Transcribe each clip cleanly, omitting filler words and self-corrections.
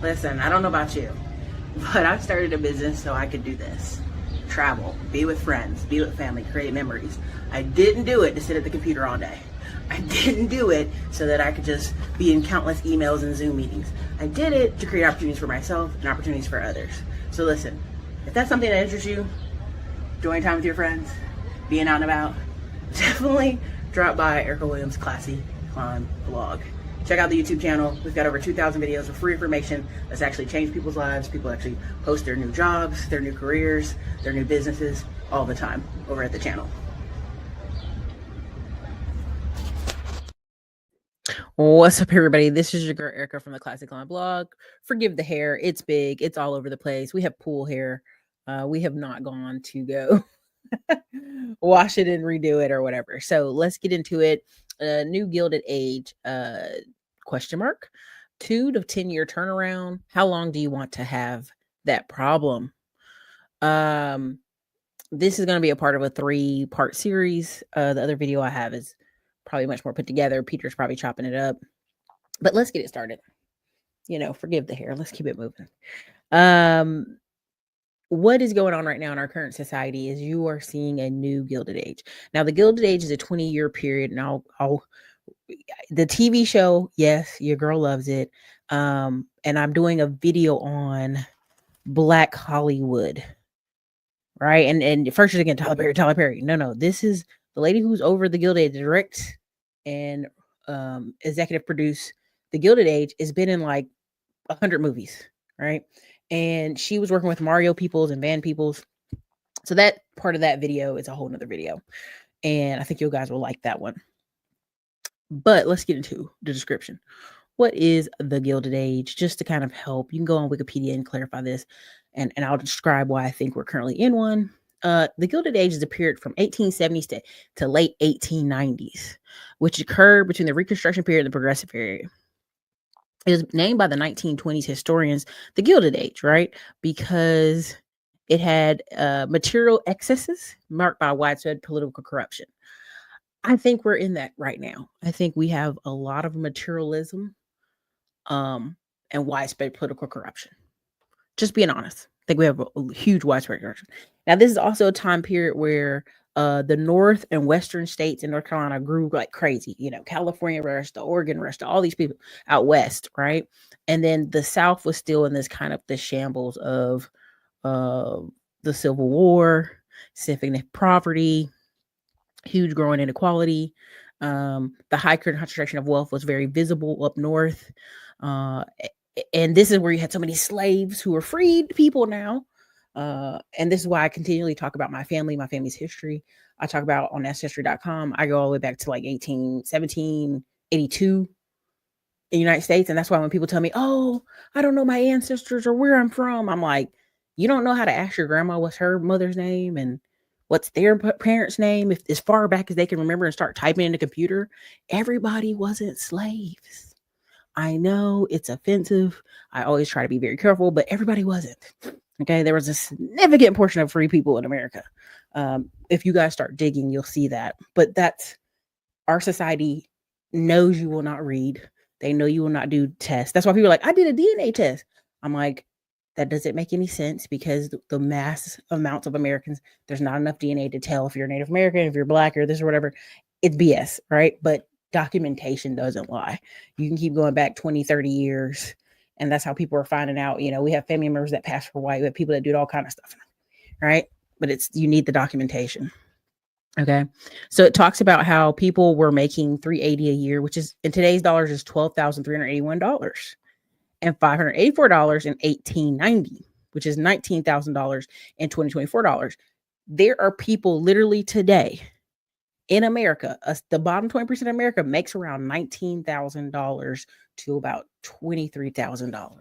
Listen, I don't know about you, but I started a business so I could do this. Travel, be with friends, be with family, create memories. I didn't do it to sit at the computer all day. I didn't do it so that I could just be in countless emails and Zoom meetings. I did it to create opportunities for myself and opportunities for others. So listen, if that's something that interests you, enjoying time with your friends, being out and about, definitely drop by Erica Williams' Classy Climb blog. Check out the YouTube channel. We've got over 2,000 videos of free information that's actually changed people's lives. People actually post their new jobs, their new careers, their new businesses all the time over at the channel. What's up, everybody? This is your girl Erica from the Classic Climb blog. Forgive the hair. It's big. It's all over the place. We have pool hair. We have not gone to go wash it and redo it or whatever. So let's get into it. New Gilded Age, question mark, 2 to 10 year turnaround. How long do you want to have that problem? This is going to be a part of a 3-part series. The other video I have is probably much more put together. Peter's probably chopping it up, but let's get it started. Forgive the hair. Let's keep it moving. What is going on right now in our current society is you are seeing a new Gilded Age. Now, the Gilded Age is a 20-year period, and the TV show, yes, your girl loves it. And I'm doing a video on Black Hollywood, right? And first, again, Tyler Perry. No, this is the lady who's over the Gilded Age, direct and executive produce the Gilded Age. Has been in like 100 movies, right? And she was working with Mario Peoples and Van Peoples. So that part of that video is a whole nother video. And I think you guys will like that one. But let's get into the description. What is the Gilded Age? Just to kind of help, you can go on Wikipedia and clarify this. And I'll describe why I think we're currently in one. The Gilded Age is a period from 1870s to late 1890s, which occurred between the Reconstruction period and the Progressive period. It was named by the 1920s historians the Gilded Age, right? Because it had material excesses marked by widespread political corruption. I think we're in that right now. I think we have a lot of materialism and widespread political corruption. Just being honest. I think we have a huge widespread corruption. Now, this is also a time period where the North and Western states in North Carolina grew like crazy. California rushed, Oregon rushed, all these people out West, right? And then the South was still in this kind of the shambles of the Civil War, significant poverty, huge growing inequality. The high concentration of wealth was very visible up North. And this is where you had so many slaves who were freed people now. And this is why I continually talk about my family's history. I talk about on ancestry.com. I go all the way back to like 1782 in the United States. And that's why when people tell me, oh, I don't know my ancestors or where I'm from, I'm like, you don't know how to ask your grandma what's her mother's name and what's their parents' name. If as far back as they can remember and start typing in the computer, everybody wasn't slaves. I know it's offensive. I always try to be very careful, but everybody wasn't. Okay, there was a significant portion of free people in America. If you guys start digging, you'll see that. But that's our society knows you will not read. They know you will not do tests. That's why people are like, I did a DNA test. I'm like, that doesn't make any sense because the mass amounts of Americans, there's not enough DNA to tell if you're Native American, if you're Black or this or whatever. It's BS, right? But documentation doesn't lie. You can keep going back 20, 30 years. And that's how people are finding out. We have family members that pass for white. We have people that do all kind of stuff, right? But you need the documentation. Okay. So it talks about how people were making $380 a year, which is in today's dollars is $12,381 and $584 in 1890, which is $19,000 in 2024 dollars. There are people literally today in America, the bottom 20% of America makes around $19,000 to about $23,000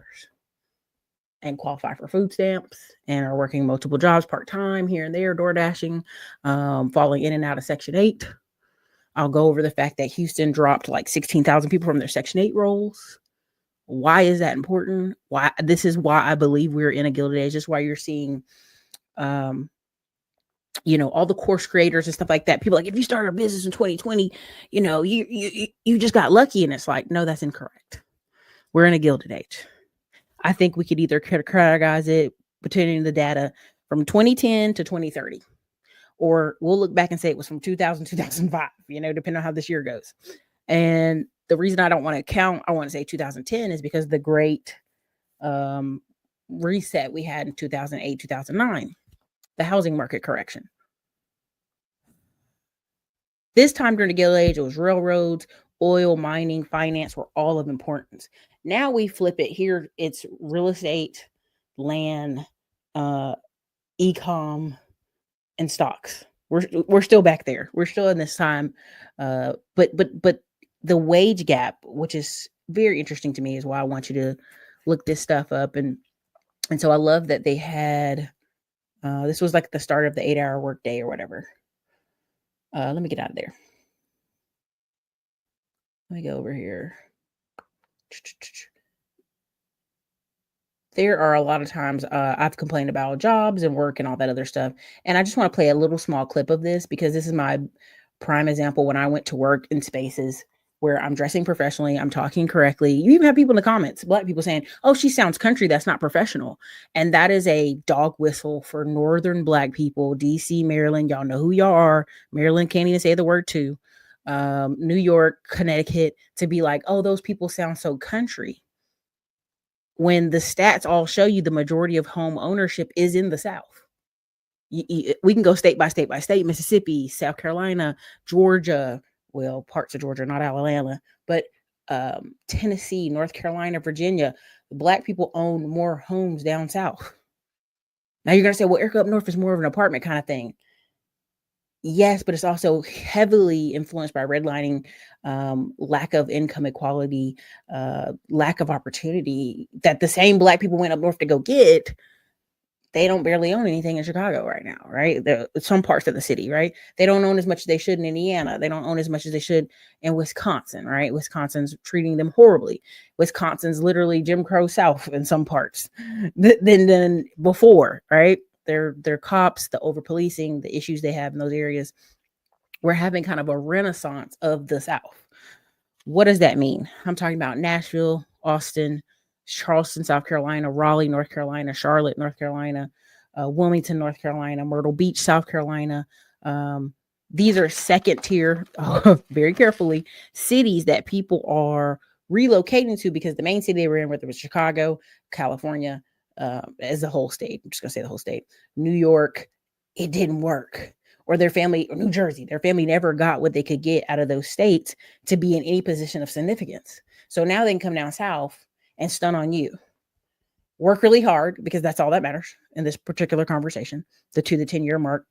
and qualify for food stamps and are working multiple jobs part-time here and there, door dashing, falling in and out of Section 8. I'll go over the fact that Houston dropped like 16,000 people from their Section 8 rolls. Why is that important? This is why I believe we're in a Gilded Age. This is why you're seeing all the course creators and stuff like that. People like, if you start a business in 2020, you just got lucky. And it's like, no, that's incorrect. We're in a Gilded Age. I think we could either categorize it between the data from 2010 to 2030, or we'll look back and say it was from 2000 2005, depending on how this year goes. And the reason I don't want to count, I want to say 2010, is because the great reset we had in 2008, 2009, the housing market correction. This time during the Gilded Age, it was railroads, oil, mining, finance were all of importance. Now we flip it here. It's real estate, land, e-com, and stocks. We're still back there. We're still in this time. But the wage gap, which is very interesting to me, is why I want you to look this stuff up. And so I love that they had, this was like the start of the 8-hour workday or whatever. Let me get out of there. Let me go over here. There are a lot of times I've complained about jobs and work and all that other stuff. And I just want to play a little small clip of this because this is my prime example when I went to work in spaces where I'm dressing professionally, I'm talking correctly. You even have people in the comments, Black people saying, oh, she sounds country, that's not professional. And that is a dog whistle for Northern Black people, DC, Maryland. Y'all know who y'all are. Maryland can't even say the word to. New York, Connecticut, to be like, oh, those people sound so country. When the stats all show you the majority of home ownership is in the South. We can go state by state by state, Mississippi, South Carolina, Georgia, well, parts of Georgia, not Alabama, but Tennessee, North Carolina, Virginia. Black people own more homes down South. Now you're going to say, well, Erica, up north is more of an apartment kind of thing. Yes, but it's also heavily influenced by redlining, lack of income equality, lack of opportunity that the same Black people went up north to go get. They don't barely own anything in Chicago right now, right? Some parts of the city, right? They don't own as much as they should in Indiana. They don't own as much as they should in Wisconsin, right? Wisconsin's treating them horribly. Wisconsin's literally Jim Crow South in some parts than before, right? Their cops, the over policing, the issues they have in those areas. We're having kind of a renaissance of the South. What does that mean? I'm talking about Nashville, Austin, Charleston, South Carolina, Raleigh, North Carolina, Charlotte, North Carolina, Wilmington, North Carolina, Myrtle Beach, South Carolina. These are second tier, very carefully, cities that people are relocating to because the main city they were in, whether it was Chicago, California, as the whole state, I'm just going to say the whole state, New York, it didn't work. Or their family, or New Jersey, their family never got what they could get out of those states to be in any position of significance. So now they can come down south and stun on you. Work really hard, because that's all that matters in this particular conversation, the 2 to 10 year mark,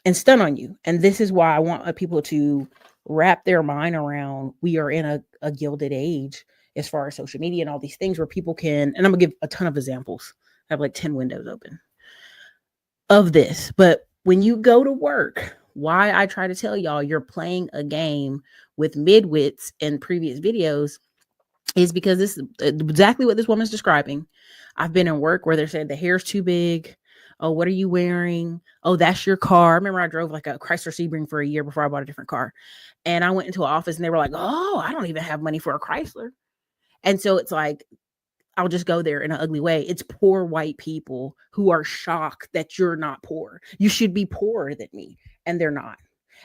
and stun on you. And this is why I want people to wrap their mind around, we are in a gilded age as far as social media and all these things where people can, and I'm gonna give a ton of examples. I have like 10 windows open of this. But when you go to work, why I try to tell y'all you're playing a game with midwits in previous videos is because this is exactly what this woman's describing. I've been in work where they're saying the hair's too big. Oh, what are you wearing? Oh, that's your car. I remember I drove like a Chrysler Sebring for a year before I bought a different car. And I went into an office and they were like, oh, I don't even have money for a Chrysler. And so it's like, I'll just go there in an ugly way. It's poor white people who are shocked that you're not poor. You should be poorer than me. And they're not.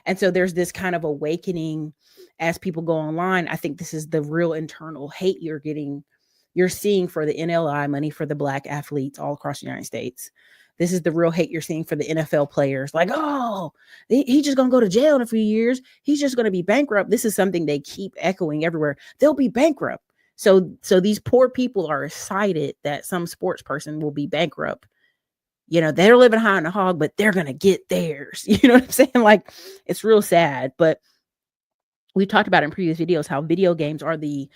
And so there's this kind of awakening as people go online. I think this is the real internal hate you're seeing for the NLI money for the Black athletes all across the United States. This is the real hate you're seeing for the NFL players. Like, oh, he's just going to go to jail in a few years. He's just going to be bankrupt. This is something they keep echoing everywhere. They'll be bankrupt. So these poor people are excited that some sports person will be bankrupt. They're living high on the hog, but they're going to get theirs. You know what I'm saying? Like, it's real sad. But we've talked about in previous videos how video games are the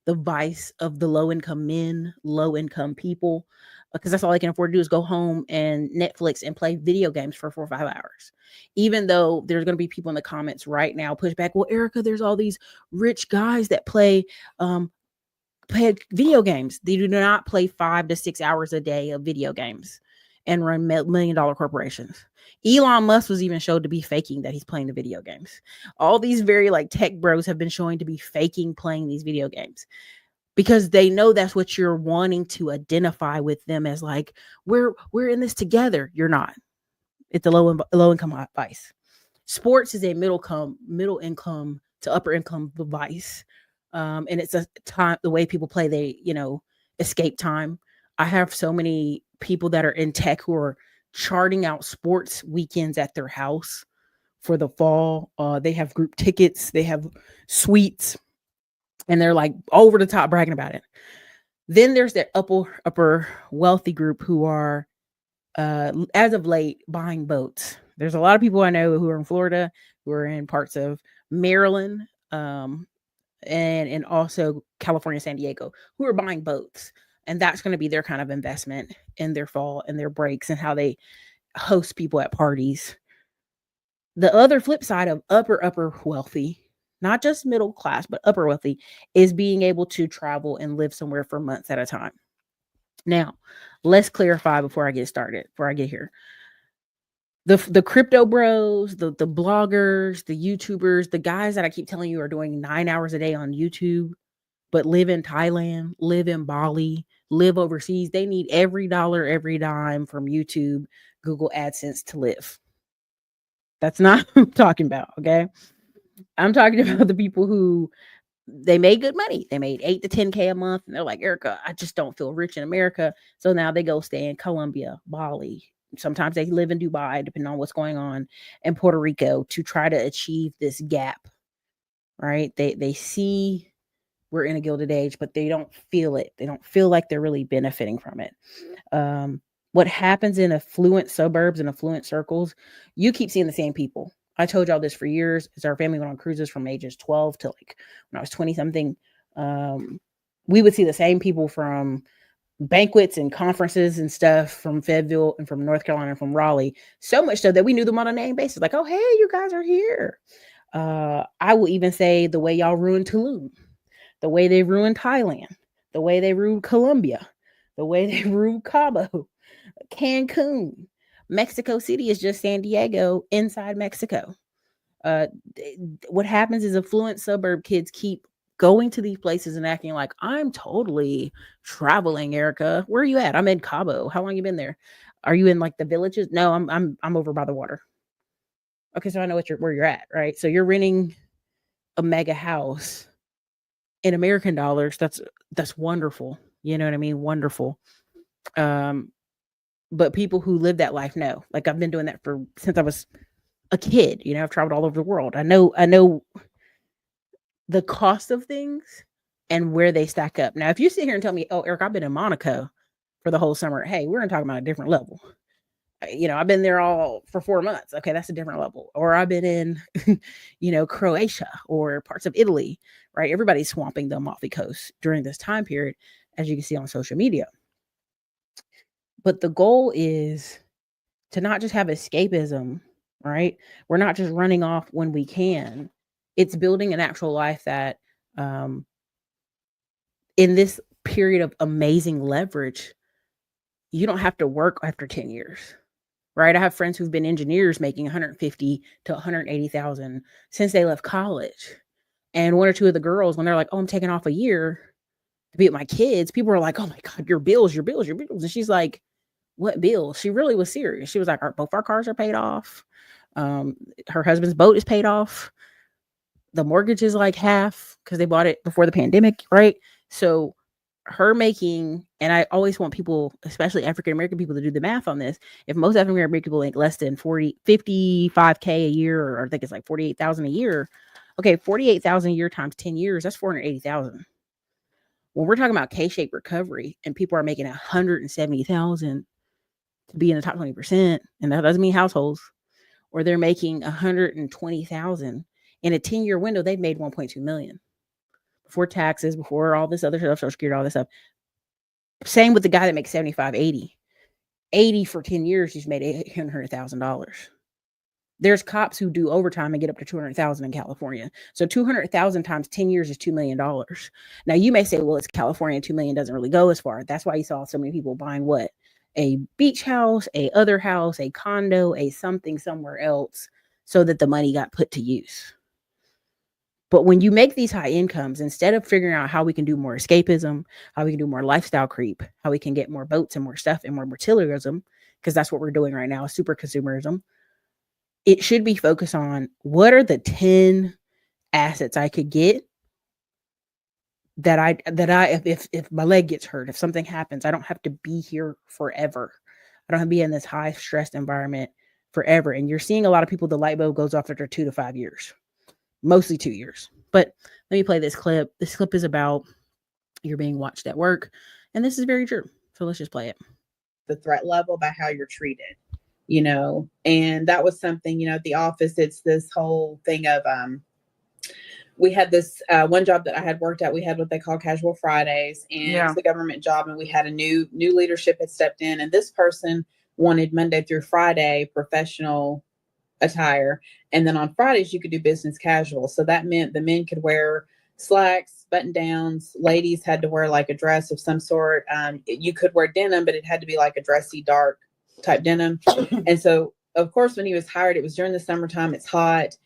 vice of the low-income men, low-income people, because that's all they can afford to do is go home and Netflix and play video games for 4 or 5 hours. Even though there's going to be people in the comments right now push back, well, Erica, there's all these rich guys that play video games. They do not play 5 to 6 hours a day of video games and run $1 million corporations. Elon Musk was even showed to be faking that he's playing the video games. All these very tech bros have been showing to be faking playing these video games. because they know that's what you're wanting to identify with them as, like, we're in this together. You're not. It's a low income vice. Sports is a middle income to upper income device. And it's a time, the way people play, they, escape time. I have so many people that are in tech who are charting out sports weekends at their house for the fall. They have group tickets, they have suites, and they're like over the top bragging about it. Then there's that upper wealthy group who are, as of late, buying boats. There's a lot of people I know who are in Florida, who are in parts of Maryland, and also California, San Diego, who are buying boats. And that's going to be their kind of investment in their fall and their breaks and how they host people at parties. The other flip side of upper wealthy, not just middle class, but upper wealthy, is being able to travel and live somewhere for months at a time. Now, let's clarify before I get here. The crypto bros, the bloggers, the YouTubers, the guys that I keep telling you are doing 9 hours a day on YouTube, but live in Thailand, live in Bali, live overseas. They need every dollar, every dime from YouTube, Google AdSense to live. That's not what I'm talking about, okay? I'm talking about the people who, they made good money. They made 8 to 10K a month. And they're like, Erica, I just don't feel rich in America. So now they go stay in Colombia, Bali. Sometimes they live in Dubai, depending on what's going on, and Puerto Rico to try to achieve this gap, right? They see we're in a gilded age, but they don't feel it. They don't feel like they're really benefiting from it. What happens in affluent suburbs and affluent circles, you keep seeing the same people. I told y'all this for years. As our family went on cruises from ages 12 to like when I was 20 something, we would see the same people from banquets and conferences and stuff from Fayetteville and from North Carolina and from Raleigh. So much so that we knew them on a name basis. Like, oh, hey, you guys are here. I will even say the way y'all ruined Tulum, the way they ruined Thailand, the way they ruined Colombia, the way they ruined Cabo, Cancun. Mexico City is just San Diego inside Mexico. What happens is affluent suburb kids keep going to these places and acting like, I'm totally traveling, Erica. Where are you at? I'm in Cabo. How long you been there? Are you in like the villages? No, I'm over by the water. Okay, so I know where you're at, right? So you're renting a mega house in American dollars. That's wonderful. You know what I mean? Wonderful. But people who live that life know. Like, I've been doing that since I was a kid. I've traveled all over the world. I know the cost of things and where they stack up. Now, if you sit here and tell me, oh, Eric, I've been in Monaco for the whole summer, hey, we're gonna talk about a different level. I've been there all for 4 months. Okay, that's a different level. Or I've been in, Croatia or parts of Italy, right? Everybody's swamping the Amalfi Coast during this time period, as you can see on social media. But the goal is to not just have escapism, right? We're not just running off when we can. It's building an actual life that, in this period of amazing leverage, you don't have to work after 10 years, right? I have friends who've been engineers making 150 to 180,000 since they left college. And one or two of the girls, when they're like, oh, I'm taking off a year to be with my kids, people are like, oh my God, your bills. And she's like, what bills? She really was serious. She was like, both our cars are paid off. Her husband's boat is paid off. The mortgage is like half because they bought it before the pandemic, right? So her making, and I always want people, especially African-American people, to do the math on this. If most African-American people make less than 55K a year, or I think it's like 48,000 a year. Okay, 48,000 a year times 10 years, that's 480,000. When we're talking about K-shaped recovery and people are making 170,000 to be in the top 20%, and that doesn't mean households, or they're making 120,000 in a 10-year window, they've made 1.2 million before taxes, before all this other stuff, Social Security, all this stuff. Same with the guy that makes 75, 80 for 10 years, he's made $800,000. There's cops who do overtime and get up to 200,000 in California. So 200,000 times 10 years is $2 million. Now you may say, well, it's California, 2 million doesn't really go as far. That's why you saw so many people buying what? A beach house, a other house, a condo, a something somewhere else, so that the money got put to use. But when you make these high incomes, instead of figuring out how we can do more escapism, how we can do more lifestyle creep, how we can get more boats and more stuff and more materialism, because that's what we're doing right now, super consumerism, it should be focused on what are the 10 assets I could get that if my leg gets hurt, if something happens, I don't have to be here forever. I don't have to be in this high stressed environment forever. And you're seeing a lot of people, the light bulb goes off after 2 to 5 years, mostly 2 years. But let me play this clip. This clip is about you're being watched at work, and this is very true. So let's just play it. The threat level by how you're treated, you know, and that was something, you know, at the office, it's this whole thing of, we had this one job that I had worked at. We had what they call casual Fridays, and it's a government job. And we had a new leadership had stepped in, and this person wanted Monday through Friday professional attire, and then on Fridays you could do business casual. So that meant the men could wear slacks, button downs. Ladies had to wear like a dress of some sort. You could wear denim, but it had to be like a dressy, dark type denim. And so, of course, when he was hired, it was during the summertime. It's hot.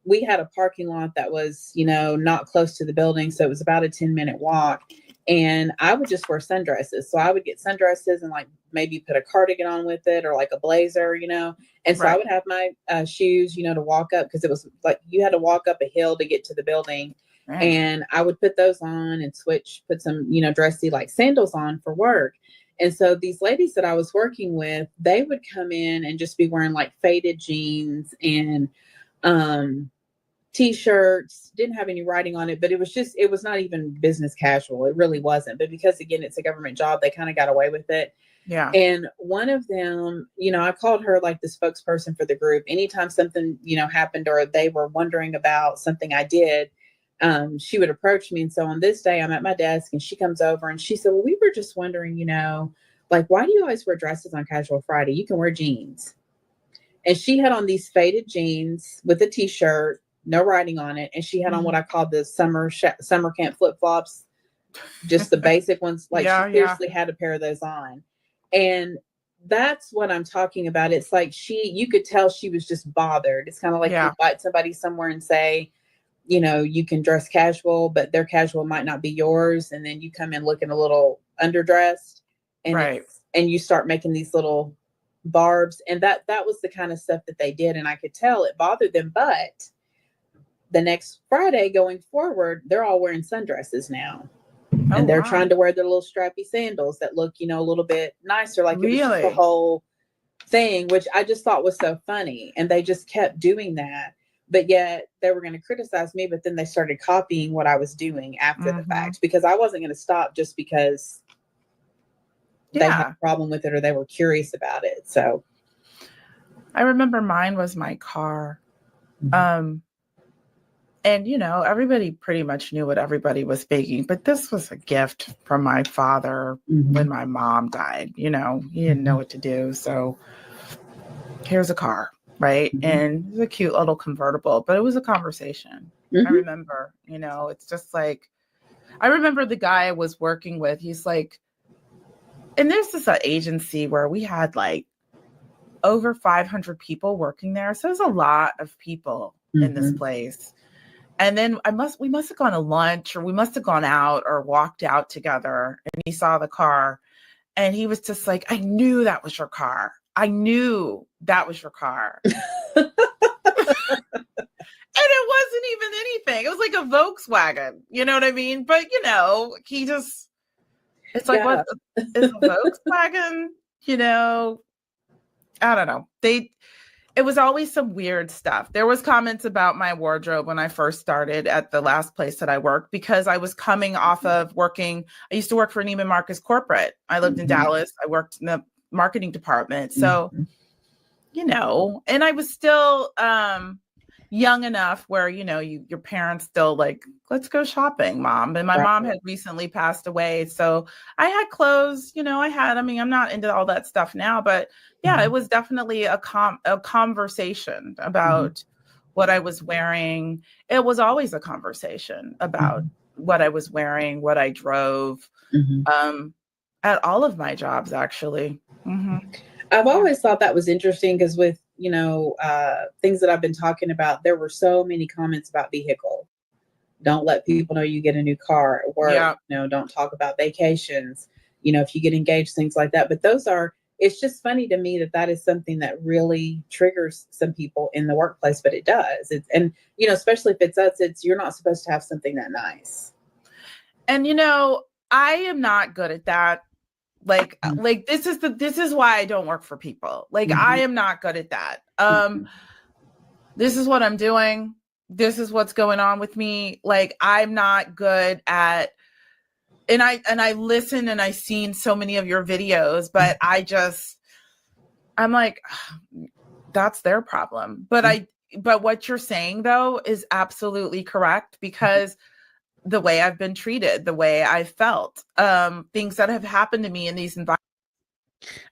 We had a parking lot that was, you know, not close to the building. So it was about a 10-minute walk. And I would just wear sundresses. So I would get sundresses and like maybe put a cardigan on with it or like a blazer, you know. And so I would have my shoes, you know, to walk up, because it was like you had to walk up a hill to get to the building. Right. And I would put those on and put some, you know, dressy like sandals on for work. And so these ladies that I was working with, they would come in and just be wearing like faded jeans and t-shirts, didn't have any writing on it, but it was not even business casual. It really wasn't. But because again, it's a government job, they kind of got away with it. Yeah. And one of them, you know, I called her like the spokesperson for the group. Anytime something, you know, happened or they were wondering about something I did, she would approach me. And so on this day, I'm at my desk and she comes over and she said, well, we were just wondering, you know, like, why do you always wear dresses on Casual Friday? You can wear jeans. And she had on these faded jeans with a t-shirt, no writing on it. And she had on what I called the summer camp flip-flops, just the basic ones. Like she seriously had a pair of those on. And that's what I'm talking about. It's like you could tell she was just bothered. It's kind of like you invite somebody somewhere and say, you know, you can dress casual, but their casual might not be yours. And then you come in looking a little underdressed and and you start making these little barbs. And that was the kind of stuff that they did. And I could tell it bothered them. But the next Friday going forward, they're all wearing sundresses now. And they're trying to wear their little strappy sandals that look, you know, a little bit nicer. Like it was just the whole thing, which I just thought was so funny. And they just kept doing that. But yet they were going to criticize me. But then they started copying what I was doing after the fact, because I wasn't going to stop just because they had a problem with it or they were curious about it. So I remember mine was my car. And, you know, everybody pretty much knew what everybody was baking, but this was a gift from my father when my mom died. You know, he didn't know what to do. So here's a car, right? And it was a cute little convertible, but it was a conversation. I remember, you know, it's just like, I remember the guy I was working with, he's like, and there's this agency where we had like over 500 people working there. So there's a lot of people in this place. And then we must have gone to lunch or we must have gone out or walked out together, and he saw the car and he was just like, I knew that was your car. I knew that was your car. And it wasn't even anything. It was like a Volkswagen, you know what I mean? But you know, it's like, what is a Volkswagen? You know, I don't know. It was always some weird stuff. There was comments about my wardrobe when I first started at the last place that I worked, because I was coming off of working. I used to work for Neiman Marcus corporate. I lived in Dallas. I worked in the marketing department. So, you know, and I was still young enough where, you know, your parents still like, let's go shopping, mom. And my mom had recently passed away. So I had clothes, you know, I mean, I'm not into all that stuff now, but yeah, it was definitely a conversation about what I was wearing. It was always a conversation about what I was wearing, what I drove, at all of my jobs, actually. I've always thought that was interesting, because with, you know, things that I've been talking about, there were so many comments about vehicle. Don't let people know you get a new car at work. Yeah. Don't talk about vacations. If you get engaged, things like that. But it's just funny to me that is something that really triggers some people in the workplace, but it does. And especially if it's us, you're not supposed to have something that nice. And I am not good at that. Like this is why I don't work for people. Like I am not good at that. This is what I'm doing. This is what's going on with me. Like I'm not good at, and I listen and I've seen so many of your videos, but I'm like, that's their problem. But what you're saying though is absolutely correct, because the way I've been treated, the way I felt, things that have happened to me in these environments.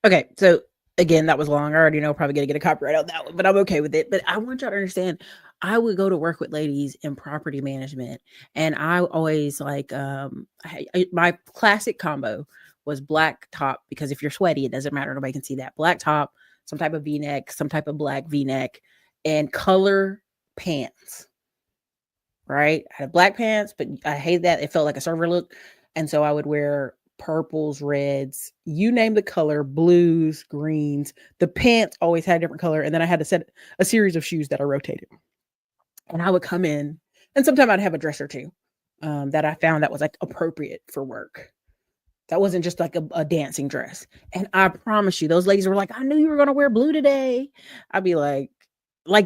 Okay, so again, that was long. I already know probably gonna get a copyright on that one, but I'm okay with it. But I want y'all to understand, I would go to work with ladies in property management, and I always my classic combo was black top, because if you're sweaty, it doesn't matter. Nobody can see that. Black top, some type of V-neck, some type of black V-neck, and color pants. Right? I had black pants, but I hate that. It felt like a server look. And so I would wear purples, reds, you name the color, blues, greens. The pants always had a different color. And then I had to set a series of shoes that I rotated. And I would come in, and sometimes I'd have a dress or two that I found that was like appropriate for work. That wasn't just like a dancing dress. And I promise you, those ladies were like, I knew you were going to wear blue today. I'd be like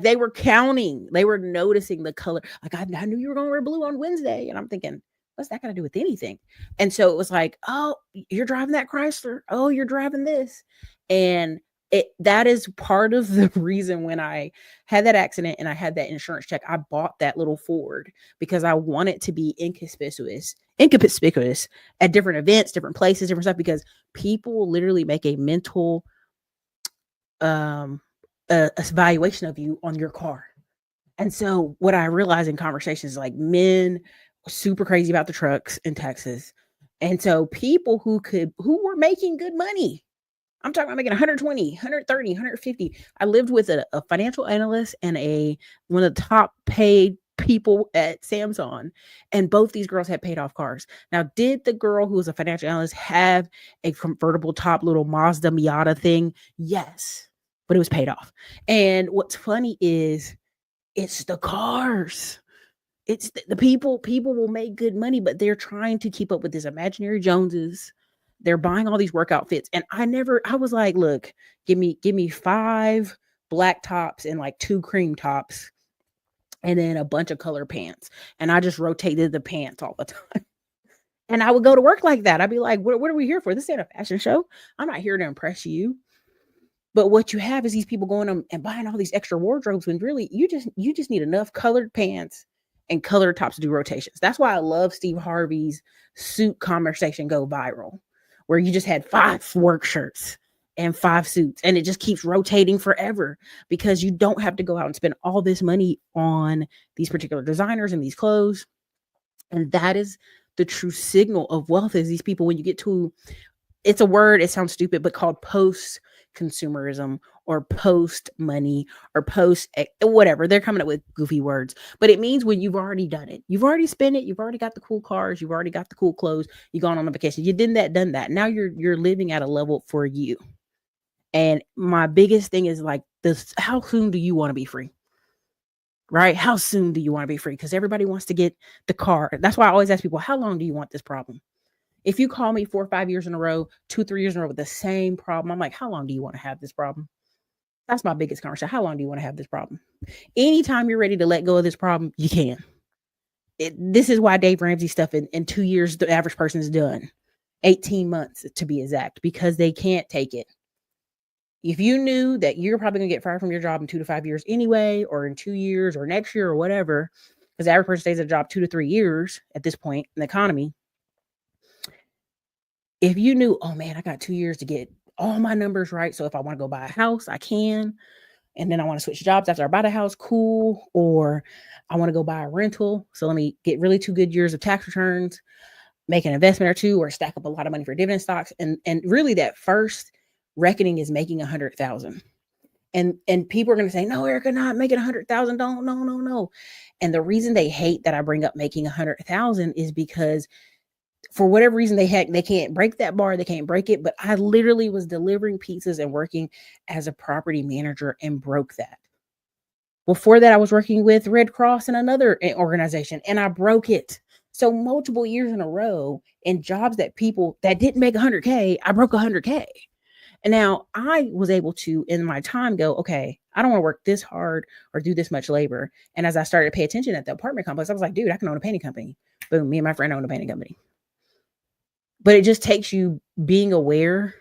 they were counting, they were noticing the color. Like I knew you were going to wear blue on Wednesday. And I'm thinking, what's that got to do with anything? And so it was like, oh, you're driving that Chrysler. Oh, you're driving this. And that is part of the reason when I had that accident and I had that insurance check, I bought that little Ford because I want it to be inconspicuous at different events, different places, different stuff, because people will literally make a mental evaluation of you on your car. And so what I realized in conversations, like, men are super crazy about the trucks in Texas. And so people who were making good money, I'm talking about making 120, 130, 150. I lived with a financial analyst and one of the top paid people at Samsung, and both these girls had paid off cars. Now, did the girl who was a financial analyst have a convertible top little Mazda Miata thing? Yes, but it was paid off. And what's funny is it's the cars. It's the people will make good money, but they're trying to keep up with this imaginary Joneses. They're buying all these workout fits. And I was like, look, give me 5 black tops and like 2 cream tops and then a bunch of color pants. And I just rotated the pants all the time. And I would go to work like that. I'd be like, what are we here for? This ain't a fashion show. I'm not here to impress you. But what you have is these people going and buying all these extra wardrobes when really you just need enough colored pants and colored tops to do rotations. That's why I love Steve Harvey's suit conversation go viral, where you just had 5 work shirts and 5 suits, and it just keeps rotating forever because you don't have to go out and spend all this money on these particular designers and these clothes. And that is the true signal of wealth, is these people, when you get to, it's a word, it sounds stupid, but called post consumerism or post money or post whatever. They're coming up with goofy words, but it means when you've already done it, you've already spent it, you've already got the cool cars, you've already got the cool clothes, you've gone on a vacation, you done that. Now you're living at a level for you. And my biggest thing is like this: how soon do you want to be free? Right? How soon do you want to be free? Because everybody wants to get the car. That's why I always ask people, how long do you want this problem? If you call me 4 or 5 years in a row, 2, 3 years in a row with the same problem, I'm like, how long do you want to have this problem? That's my biggest conversation. How long do you want to have this problem? Anytime you're ready to let go of this problem, you can. This is why Dave Ramsey stuff in 2 years, the average person is done. 18 months to be exact, because they can't take it. If you knew that you're probably going to get fired from your job in 2 to 5 years anyway, or in 2 years or next year or whatever, because the average person stays at a job 2 to 3 years at this point in the economy. If you knew, oh man, I got 2 years to get all my numbers right. So if I want to go buy a house, I can. And then I want to switch jobs after I buy the house, cool. Or I want to go buy a rental. So let me get really 2 good years of tax returns, make an investment or 2, or stack up a lot of money for dividend stocks. And really that first reckoning is making 100,000. And people are going to say, no, Erica, not making 100,000. Don't, no. And the reason they hate that I bring up making 100,000 is because for whatever reason they can't break that bar. They can't break it. But I literally was delivering pizzas and working as a property manager and broke that. Before that, I was working with Red Cross and another organization, and I broke it. So multiple years in a row in jobs that people that didn't make 100K, I broke 100K. And now I was able to, in my time, go, okay, I don't want to work this hard or do this much labor. And as I started to pay attention at the apartment complex, I was like, dude, I can own a painting company. Boom, me and my friend own a painting company. But it just takes you being aware,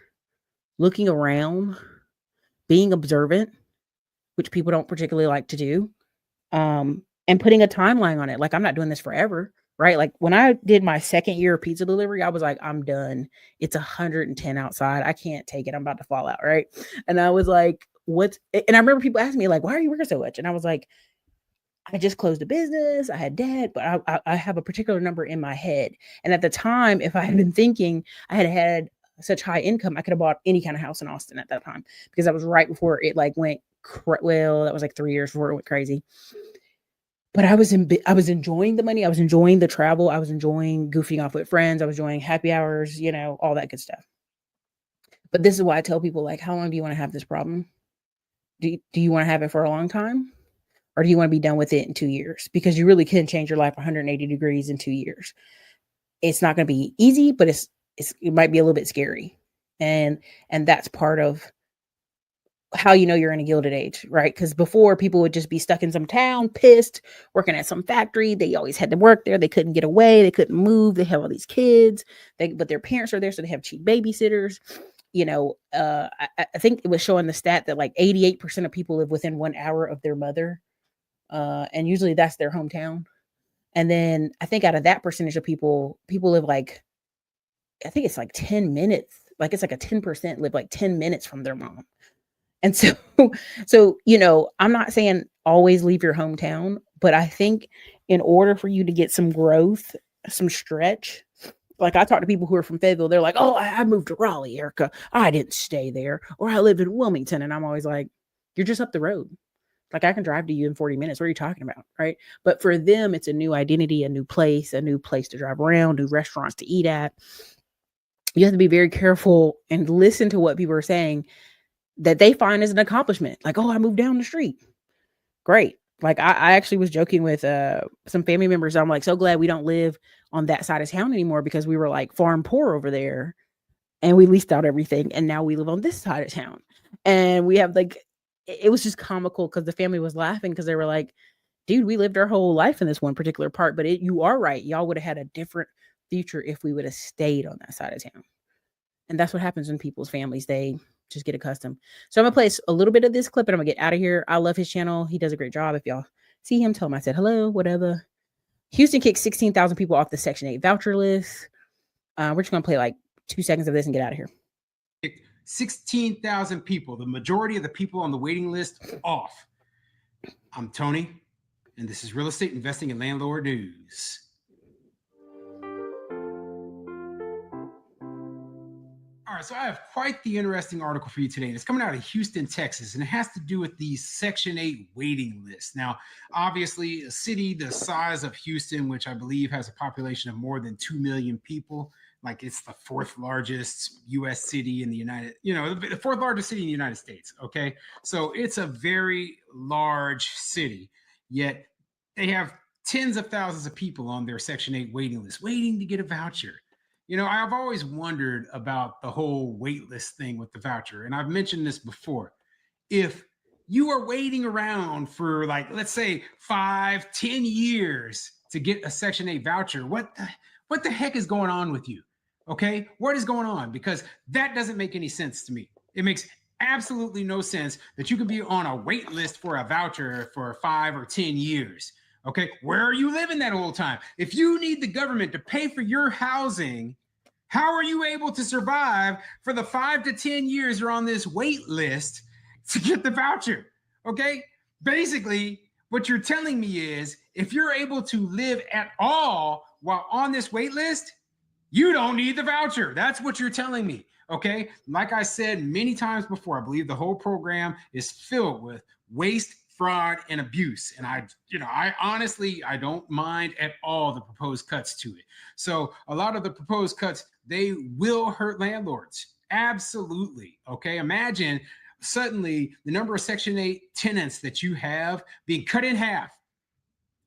looking around, being observant, which people don't particularly like to do, and putting a timeline on it. Like, I'm not doing this forever, right? Like when I did my second year of pizza delivery, I was like, I'm done. It's 110 outside. I can't take it. I'm about to fall out, right? And I was like, and I remember people asking me like, why are you working so much? And I was like, I just closed a business. I had debt, but I have a particular number in my head. And at the time, if I had been thinking I had such high income, I could have bought any kind of house in Austin at that time, because that was right before it like went, well, that was like 3 years before it went crazy. But I was enjoying the money. I was enjoying the travel. I was enjoying goofing off with friends. I was enjoying happy hours, all that good stuff. But this is why I tell people, like, how long do you want to have this problem? Do you want to have it for a long time? Or do you want to be done with it in 2 years? Because you really can change your life 180 degrees in 2 years. It's not going to be easy, but it might be a little bit scary. And that's part of how you're in a gilded age, right? Because before, people would just be stuck in some town, pissed, working at some factory. They always had to work there. They couldn't get away. They couldn't move. They have all these kids, but their parents are there, so they have cheap babysitters. I think it was showing the stat that like 88% of people live within 1 hour of their mother, and usually that's their hometown. And then I think out of that percentage of people live like, I think it's like 10 minutes. Like it's like a 10% live like 10 minutes from their mom. And so, I'm not saying always leave your hometown, but I think in order for you to get some growth, some stretch, like I talk to people who are from Fayetteville, they're like, oh, I moved to Raleigh, Erica. I didn't stay there. Or I lived in Wilmington. And I'm always like, you're just up the road. Like I can drive to you in 40 minutes. What are you talking about? Right. But for them, it's a new identity, a new place to drive around, new restaurants to eat at. You have to be very careful and listen to what people are saying that they find as an accomplishment. Like, oh, I moved down the street. Great. Like I actually was joking with some family members. I'm like, so glad we don't live on that side of town anymore, because we were like farm poor over there and we leased out everything. And now we live on this side of town. And we have like, it was just comical because the family was laughing because they were like, dude, we lived our whole life in this one particular part, but you are right. Y'all would have had a different future if we would have stayed on that side of town. And that's what happens in people's families. They just get accustomed. So I'm going to play a little bit of this clip and I'm going to get out of here. I love his channel. He does a great job. If y'all see him, tell him I said hello, whatever. Houston kicked 16,000 people off the Section 8 voucher list. We're just going to play like 2 seconds of this and get out of here. 16,000 people, the majority of the people on the waiting list, off. I'm Tony, and this is Real Estate Investing and Landlord News. All right, so I have quite the interesting article for you today. And it's coming out of Houston, Texas, and it has to do with the Section 8 waiting list. Now, obviously, a city the size of Houston, which I believe has a population of more than 2 million people, like it's the fourth largest U.S. city in the the fourth largest city in the United States, okay? So it's a very large city, yet they have tens of thousands of people on their Section 8 waiting list, waiting to get a voucher. I've always wondered about the whole wait list thing with the voucher, and I've mentioned this before. If you are waiting around for, like, let's say 5-10 years to get a Section 8 voucher, what the heck is going on with you? Okay, what is going on? Because that doesn't make any sense to me. It makes absolutely no sense that you can be on a wait list for a voucher for 5 or 10 years. Okay, where are you living that whole time? If you need the government to pay for your housing, how are you able to survive for the 5 to 10 years you're on this wait list to get the voucher? Okay, basically, what you're telling me is if you're able to live at all while on this wait list, You don't need the voucher. That's what you're telling me. Okay. Like I said many times before, I believe the whole program is filled with waste, fraud, and abuse. And I honestly, I don't mind at all the proposed cuts to it. So a lot of the proposed cuts, they will hurt landlords. Absolutely. Okay. Imagine suddenly the number of Section 8 tenants that you have being cut in half.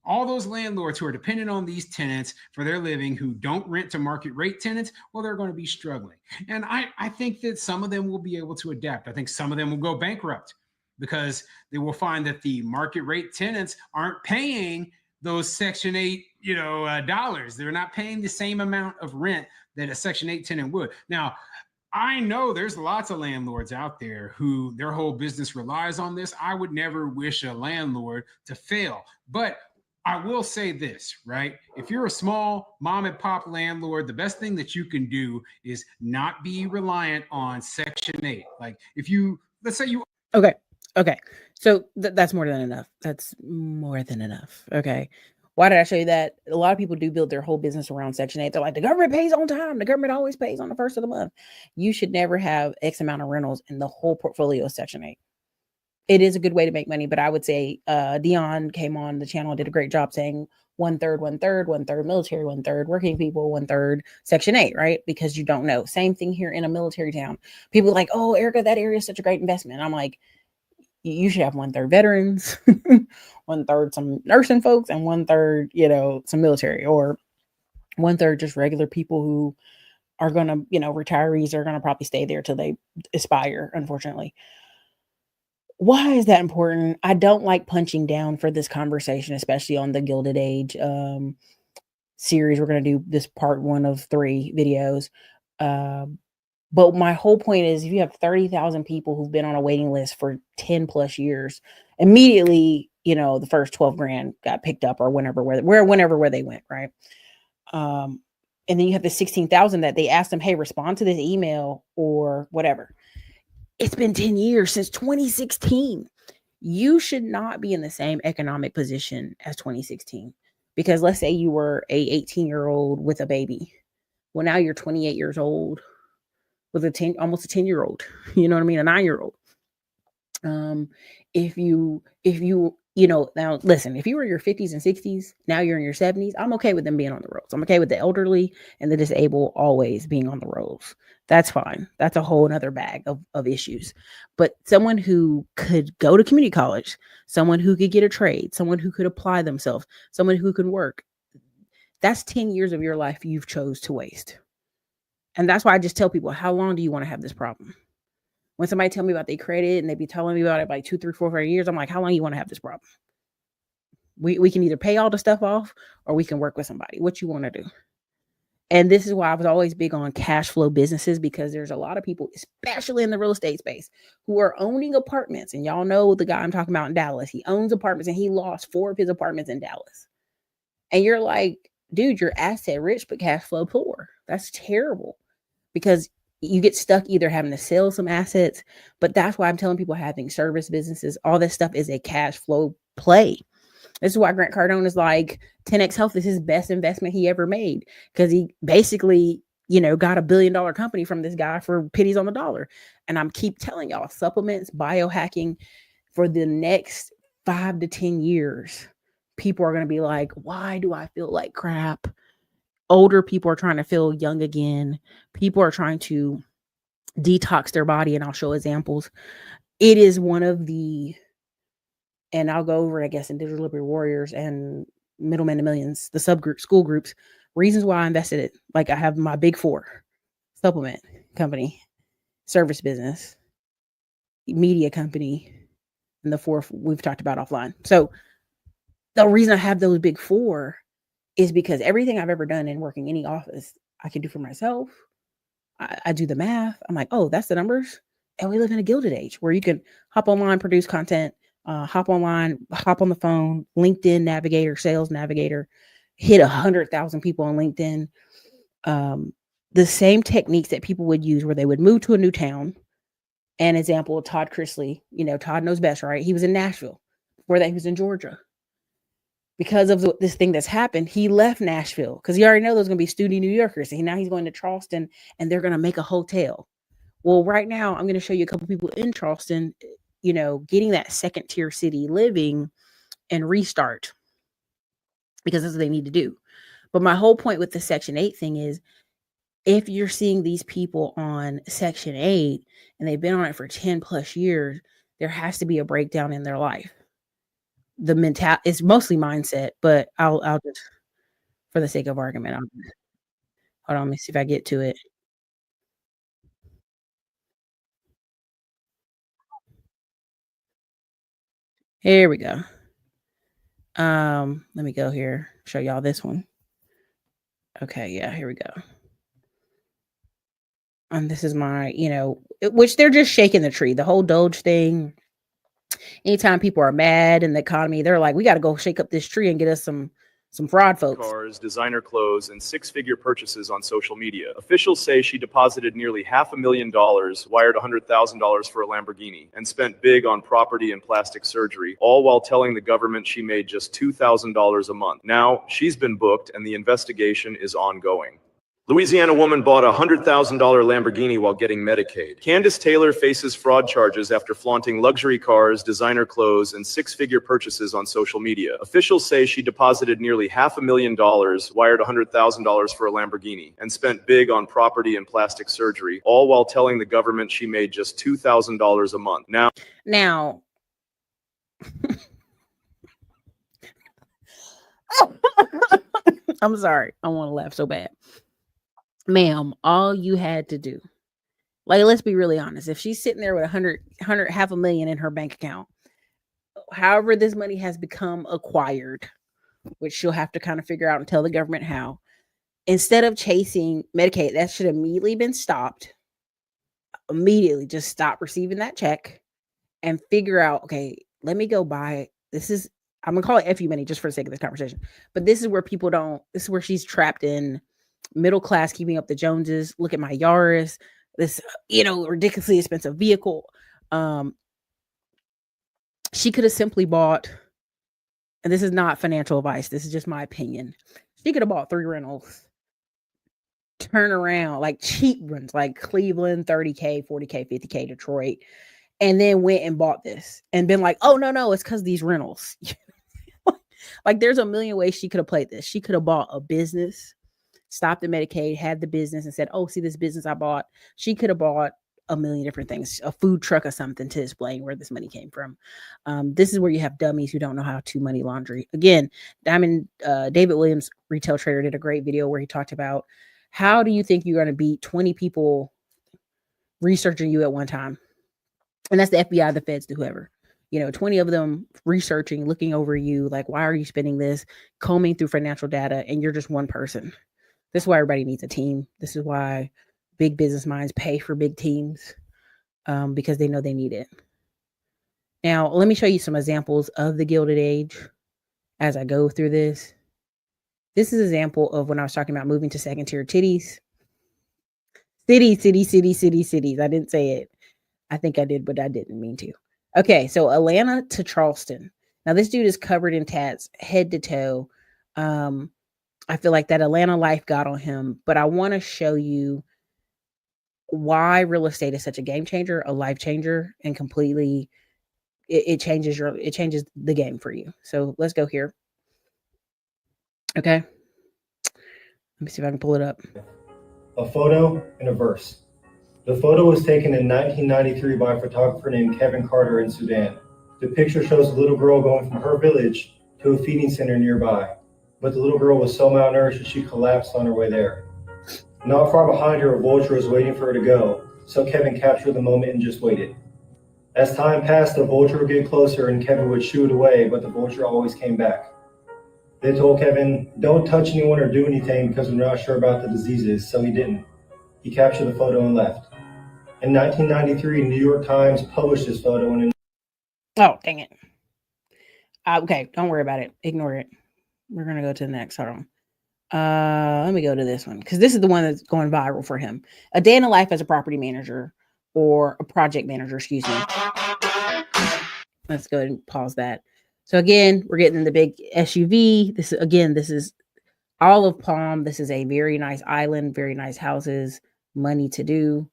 All those landlords who are dependent on these tenants for their living, who don't rent to market rate tenants, well, they're going to be struggling. And I think that some of them will be able to adapt. I think some of them will go bankrupt because they will find that the market rate tenants aren't paying those Section 8, dollars. They're not paying the same amount of rent that a Section 8 tenant would. Now, I know there's lots of landlords out there who their whole business relies on this. I would never wish a landlord to fail, but I will say this, right? If you're a small mom and pop landlord, the best thing that you can do is not be reliant on Section 8. Like let's say you. Okay. So that's more than enough. That's more than enough. Okay. Why did I show you that? A lot of people do build their whole business around Section 8. They're like, the government pays on time. The government always pays on the first of the month. You should never have X amount of rentals in the whole portfolio of Section 8. It is a good way to make money, but I would say Dion came on the channel and did a great job saying 1/3, 1/3, 1/3 military, 1/3 working people, 1/3 Section 8, right? Because you don't know. Same thing here in a military town. People are like, oh, Erica, that area is such a great investment. I'm like, you should have 1/3 veterans, 1/3 some nursing folks, and 1/3, some military, or 1/3 just regular people who are going to, retirees are going to probably stay there till they expire, unfortunately. Why is that important? I don't like punching down for this conversation, especially on the Gilded Age series. We're going to do this part 1 of 3 videos. But my whole point is, if you have 30,000 people who've been on a waiting list for 10 plus years, immediately, the first 12 grand got picked up, or whenever they went, right? And then you have the 16,000 that they asked them, hey, respond to this email or whatever. It's been 10 years since 2016. You should not be in the same economic position as 2016. Because let's say you were a 18-year-old with a baby. Well, now you're 28 years old with almost a 10-year-old. You know what I mean? A 9-year-old. If you now listen, if you were in your 50s and 60s, now you're in your 70s, I'm okay with them being on the roads. I'm okay with the elderly and the disabled always being on the roads. That's fine. That's a whole nother bag of issues. But someone who could go to community college, someone who could get a trade, someone who could apply themselves, someone who can work, that's 10 years of your life you've chose to waste. And that's why I just tell people, how long do you want to have this problem? When somebody tell me about their credit and they be telling me about it by 2, 3, 4, 5 years, I'm like, how long you want to have this problem? We can either pay all the stuff off or we can work with somebody. What you want to do? And this is why I was always big on cash flow businesses, because there's a lot of people, especially in the real estate space, who are owning apartments. And y'all know the guy I'm talking about in Dallas. He owns apartments and he lost 4 of his apartments in Dallas. And you're like, dude, you're asset rich, but cash flow poor. That's terrible, because you get stuck either having to sell some assets. But that's why I'm telling people, having service businesses, all this stuff is a cash flow play. This is why Grant Cardone is like, 10X Health is his best investment he ever made, because he basically, got $1 billion company from this guy for pennies on the dollar. And I'm keep telling y'all, supplements, biohacking, for the next 5 to 10 years, people are going to be like, why do I feel like crap? Older people are trying to feel young again. People are trying to detox their body. And I'll show examples. It is one of the, and I'll go over it, I guess, in Digital Liberty Warriors and Middlemen to Millions, the subgroup school groups, reasons why I invested it. Like, I have my big 4: supplement company, service business, media company, and the 4th we've talked about offline. So the reason I have those big 4 is because everything I've ever done in working any office, I can do for myself. I do the math. I'm like, oh, that's the numbers. And we live in a Gilded Age where you can hop online, produce content, hop online, hop on the phone, LinkedIn Navigator, Sales Navigator, hit 100,000 people on LinkedIn. The same techniques that people would use where they would move to a new town. An example, Todd Chrisley, Todd knows best, right? He was in Nashville. Before that, he was in Georgia. because of this thing that's happened, he left Nashville because he already know there's going to be student New Yorkers. And now he's going to Charleston and they're going to make a hotel. Well, right now, I'm going to show you a couple people in Charleston, getting that second tier city living and restart, because that's what they need to do. But my whole point with the Section 8 thing is, if you're seeing these people on Section 8 and they've been on it for 10 plus years, there has to be a breakdown in their life. The mental, it's mostly mindset, but I'll just, for the sake of argument, hold on, let me see if I get to it. Here we go. Let me go here, show y'all this one. Okay, yeah, here we go. And this is my, which they're just shaking the tree. The whole Doge thing. Anytime people are mad in the economy, they're like, we got to go shake up this tree and get us some fraud folks. Cars, designer clothes, and six-figure purchases on social media. Officials say she deposited nearly $500,000, wired $100,000 for a Lamborghini, and spent big on property and plastic surgery, all while telling the government she made just $2,000 a month. Now, she's been booked and the investigation is ongoing. Louisiana woman bought a $100,000 Lamborghini while getting Medicaid. Candace Taylor faces fraud charges after flaunting luxury cars, designer clothes, and six-figure purchases on social media. Officials say she deposited nearly $500,000, wired $100,000 for a Lamborghini, and spent big on property and plastic surgery, all while telling the government she made just $2,000 a month. Now, I'm sorry. I want to laugh so bad. Ma'am, all you had to do, like, let's be really honest. If she's sitting there with half a million in her bank account, however this money has become acquired, which she'll have to kind of figure out and tell the government how, instead of chasing Medicaid, that should have immediately been stopped. Immediately, just stop receiving that check and figure out, okay, let me go buy, I'm going to call it FU money just for the sake of this conversation. But this is where this is where she's trapped in middle class, keeping up the Joneses. Look at my Yaris, this, ridiculously expensive vehicle. She could have simply bought, and this is not financial advice, this is just my opinion. She could have bought 3 rentals, turn around, like cheap rentals, like Cleveland, 30K, 40K, 50K, Detroit, and then went and bought this and been like, oh, no, it's because these rentals. Like, there's a million ways she could have played this. She could have bought a business, stopped the Medicaid, had the business, and said, oh, see this business I bought. She could have bought a million different things, a food truck or something, to explain where this money came from. This is where you have dummies who don't know how to money laundry. Again, David Williams, retail trader, did a great video where he talked about, how do you think you're going to beat 20 people researching you at one time? And that's the FBI, the feds, the whoever. 20 of them researching, looking over you, like, why are you spending this, combing through financial data, and you're just one person. This is why everybody needs a team. This is why big business minds pay for big teams, because they know they need it. Now, let me show you some examples of the Gilded Age as I go through this. This is an example of when I was talking about moving to second tier cities. Cities. I didn't say it. I think I did, but I didn't mean to. Okay, so Atlanta to Charleston. Now, this dude is covered in tats, head to toe. I feel like that Atlanta life got on him, but I want to show you why real estate is such a game changer, a life changer, and completely it changes the game for you. So let's go here. Okay. Let me see if I can pull it up. A photo and a verse. The photo was taken in 1993 by a photographer named Kevin Carter in Sudan. The picture shows a little girl going from her village to a feeding center nearby, but the little girl was so malnourished that she collapsed on her way there. Not far behind her, a vulture was waiting for her to go, so Kevin captured the moment and just waited. As time passed, the vulture would get closer and Kevin would shoo it away, but the vulture always came back. They told Kevin, don't touch anyone or do anything because we're not sure about the diseases, so he didn't. He captured the photo and left. In 1993, New York Times published this photo. Oh, dang it. Okay, don't worry about it. Ignore it. We're going to go to the next. Hold on. Let me go to this one because this is the one that's going viral for him. A day in the life as a property manager or a project manager, excuse me. Let's go ahead and pause that. So again, we're getting the big SUV. This is Olive Palm. This is a very nice island, very nice houses, money to do.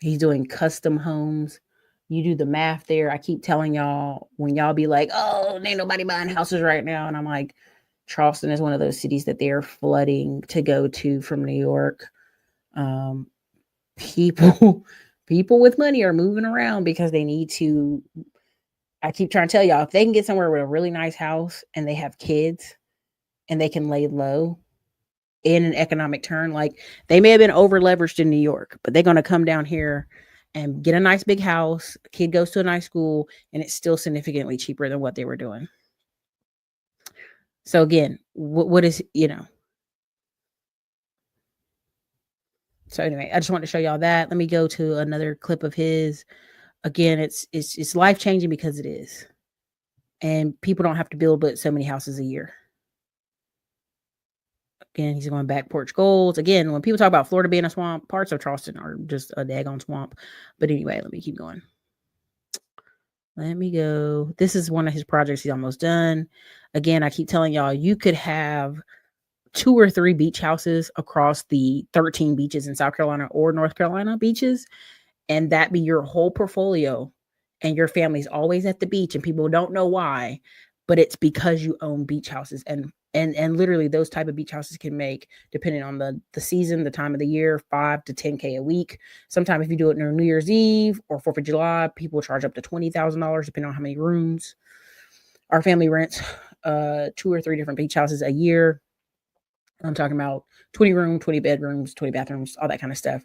He's doing custom homes. You do the math there. I keep telling y'all, when y'all be like, oh, ain't nobody buying houses right now. And I'm like, Charleston is one of those cities that they're flooding to go to from New York. People with money are moving around because they need to. I keep trying to tell y'all, if they can get somewhere with a really nice house and they have kids and they can lay low in an economic turn, like they may have been over leveraged in New York, but they're going to come down here and get a nice big house. A kid goes to a nice school and it's still significantly cheaper than what they were doing. So again, what is, so anyway, I just want to show y'all that. Let me go to another clip of his. Again, it's life-changing because it is. And people don't have to build but so many houses a year. Again, he's going back porch goals. Again, when people talk about Florida being a swamp, parts of Charleston are just a daggone swamp. But anyway, let me keep going. Let me go. This is one of his projects he's almost done. Again, I keep telling y'all, you could have 2 or 3 beach houses across the 13 beaches in South Carolina or North Carolina beaches, and that be your whole portfolio, and your family's always at the beach, and people don't know why, but it's because you own beach houses. And literally those type of beach houses can make, depending on the season, the time of the year, $5 to $10K a week. Sometimes if you do it near New Year's Eve or 4th of July, people charge up to $20,000 depending on how many rooms. Our family rents 2 or 3 different beach houses a year. I'm talking about 20 rooms, 20 bedrooms, 20 bathrooms, all that kind of stuff.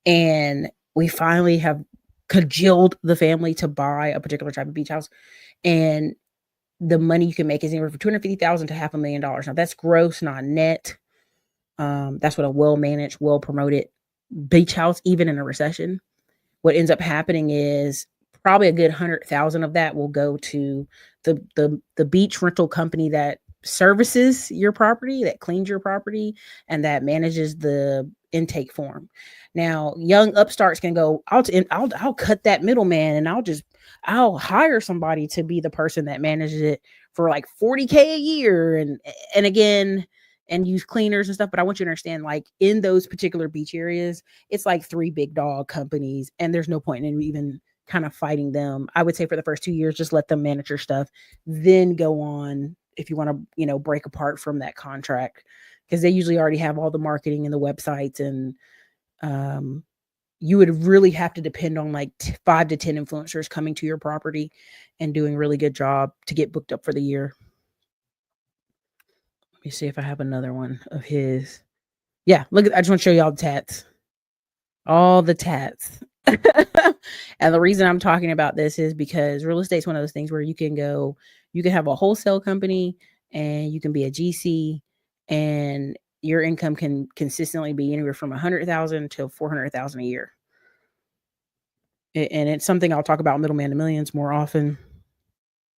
And we finally have cajoled the family to buy a particular type of beach house. And the money you can make is anywhere from $250,000 to $500,000. Now that's gross, not net. That's what a well-managed, well-promoted beach house, even in a recession. What ends up happening is probably a good 100,000 of that will go to the beach rental company that services your property, that cleans your property, and that manages the intake form. Now, young upstarts can go, I'll cut that middleman and I'll hire somebody to be the person that manages it for like $40K a year and again, and use cleaners and stuff. But I want you to understand, like in those particular beach areas, it's like 3 big dog companies, and there's no point in even kind of fighting them. I would say for the first 2 years, just let them manage your stuff, then go on if you want to, break apart from that contract, because they usually already have all the marketing and the websites, and you would really have to depend on like 5 to 10 influencers coming to your property and doing a really good job to get booked up for the year. Let me see if I have another one of his. Yeah, look, I just want to show you all the tats. All the tats. And the reason I'm talking about this is because real estate is one of those things where you can have a wholesale company and you can be a GC, and your income can consistently be anywhere from 100,000 to 400,000 a year. And it's something I'll talk about, Middleman to Millions, more often.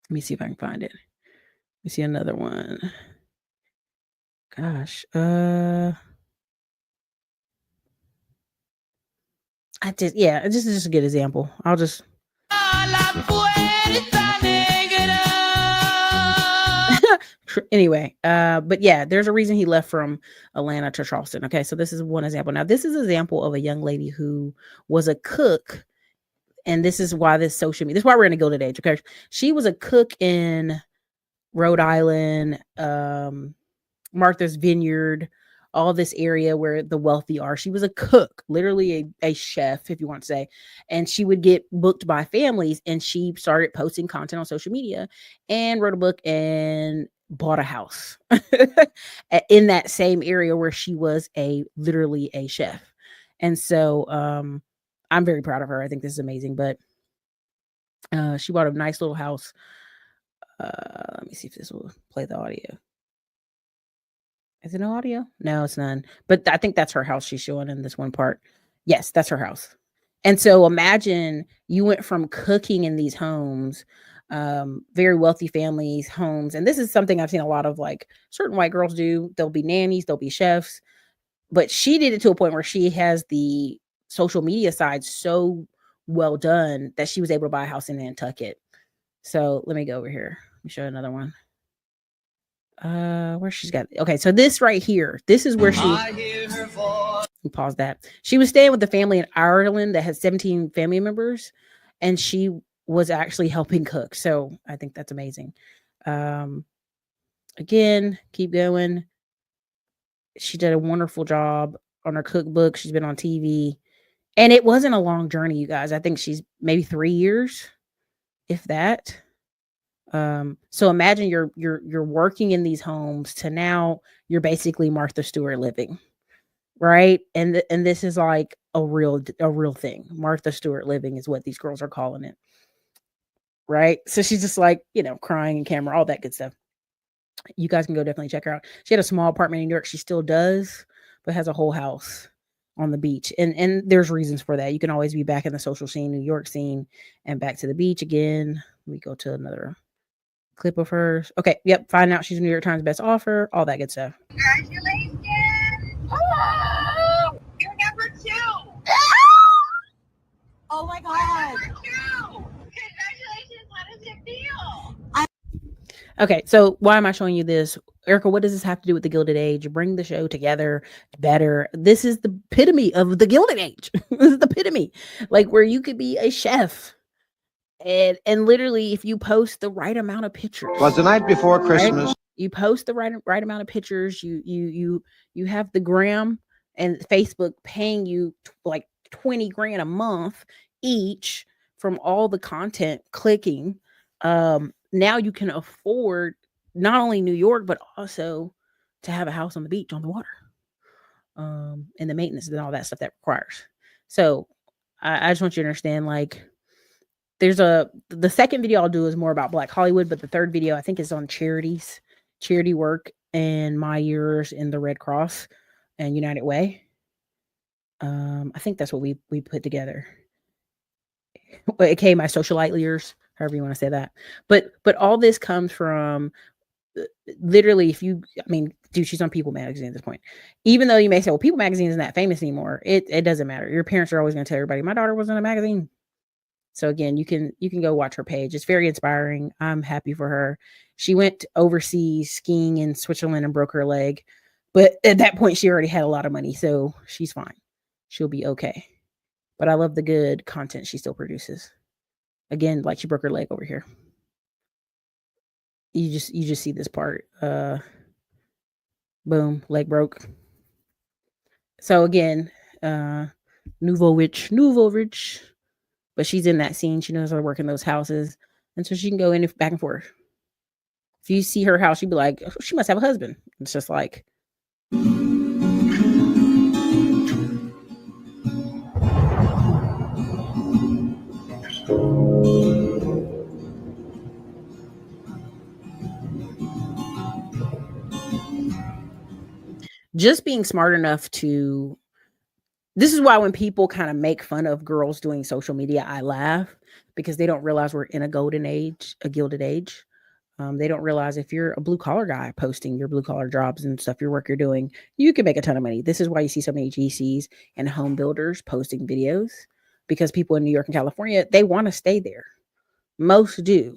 Let me see if I can find it. Let me see another one. Gosh, this is just a good example. I'll just. Anyway, but yeah, there's a reason he left from Atlanta to Charleston. Okay, so this is one example. Now, this is an example of a young lady who was a cook, and this is why this social media. This is why we're in a Gilded Age. Okay, she was a cook in Rhode Island, Martha's Vineyard, all this area where the wealthy are. She was a cook, literally a chef, if you want to say. And she would get booked by families, and she started posting content on social media and wrote a book and bought a house in that same area where she was literally a chef. And so I'm very proud of her. I think this is amazing. But she bought a nice little house. Let me see if this will play the audio. Is it no audio? No, it's none. But I think that's her house she's showing in this one part. Yes, that's her house. And so imagine you went from cooking in these homes, very wealthy families' homes. And this is something I've seen a lot of, like certain white girls do. They'll be nannies, they'll be chefs. But she did it to a point where she has the social media side so well done that she was able to buy a house in Nantucket. So let me go over here. Let me show you another one. Where she's got, okay, so this right here, this is where she pause that. She was staying with a family in Ireland that has 17 family members, and she was actually helping cook. So I think that's amazing. Again, keep going. She did a wonderful job on her cookbook. She's been on TV, and it wasn't a long journey, you guys. I think she's maybe 3 years, if that. So imagine you're working in these homes to now you're basically Martha Stewart living, right? And this is like a real thing. Martha Stewart living is what these girls are calling it, right? So she's just like, crying in camera, all that good stuff. You guys can go definitely check her out. She had a small apartment in New York. She still does, but has a whole house on the beach. And there's reasons for that. You can always be back in the social scene, New York scene, and back to the beach again. Let me go to another clip of hers. Okay, yep. Find out she's a New York Times best author, all that good stuff. Congratulations! Oh, you're number 2. Oh my God! You're number 2. Congratulations! How does it feel? Okay, so why am I showing you this? Erica, what does this have to do with the Gilded Age? Bring the show together better. This is the epitome of the Gilded Age. This is the epitome. Like where you could be a chef. And literally, if you post the right amount of pictures, it was the night before Christmas. Right? You post the right amount of pictures. You have the gram and Facebook paying you like 20 grand a month each from all the content clicking. Now you can afford not only New York but also to have a house on the beach on the water, and the maintenance and all that stuff that requires. So I just want you to understand, like. There's the second video I'll do is more about Black Hollywood, but the third video I think is on charity work and my years in the Red Cross and United Way. I think that's what we put together. Okay, my socialite years, however you want to say that. But all this comes from literally, dude, she's on People Magazine at this point. Even though you may say, well, People Magazine isn't that famous anymore. It doesn't matter. Your parents are always going to tell everybody, my daughter was in a magazine. So again, you can go watch her page. It's very inspiring. I'm happy for her. She went overseas skiing in Switzerland and broke her leg. But at that point, she already had a lot of money. So she's fine. She'll be okay. But I love the good content she still produces. Again, like she broke her leg over here. You just see this part. Boom, leg broke. So again, nouveau rich. But she's in that scene. She knows how to work in those houses. And so she can go in back and forth. If you see her house, you'd be like, oh, she must have a husband. It's just like. Just being smart enough to. This is why when people kind of make fun of girls doing social media, I laugh because they don't realize we're in a golden age, a gilded age. They don't realize if you're a blue collar guy posting your blue collar jobs and stuff, your work you're doing, you can make a ton of money. This is why you see so many GCs and home builders posting videos because people in New York and California, they want to stay there. Most do,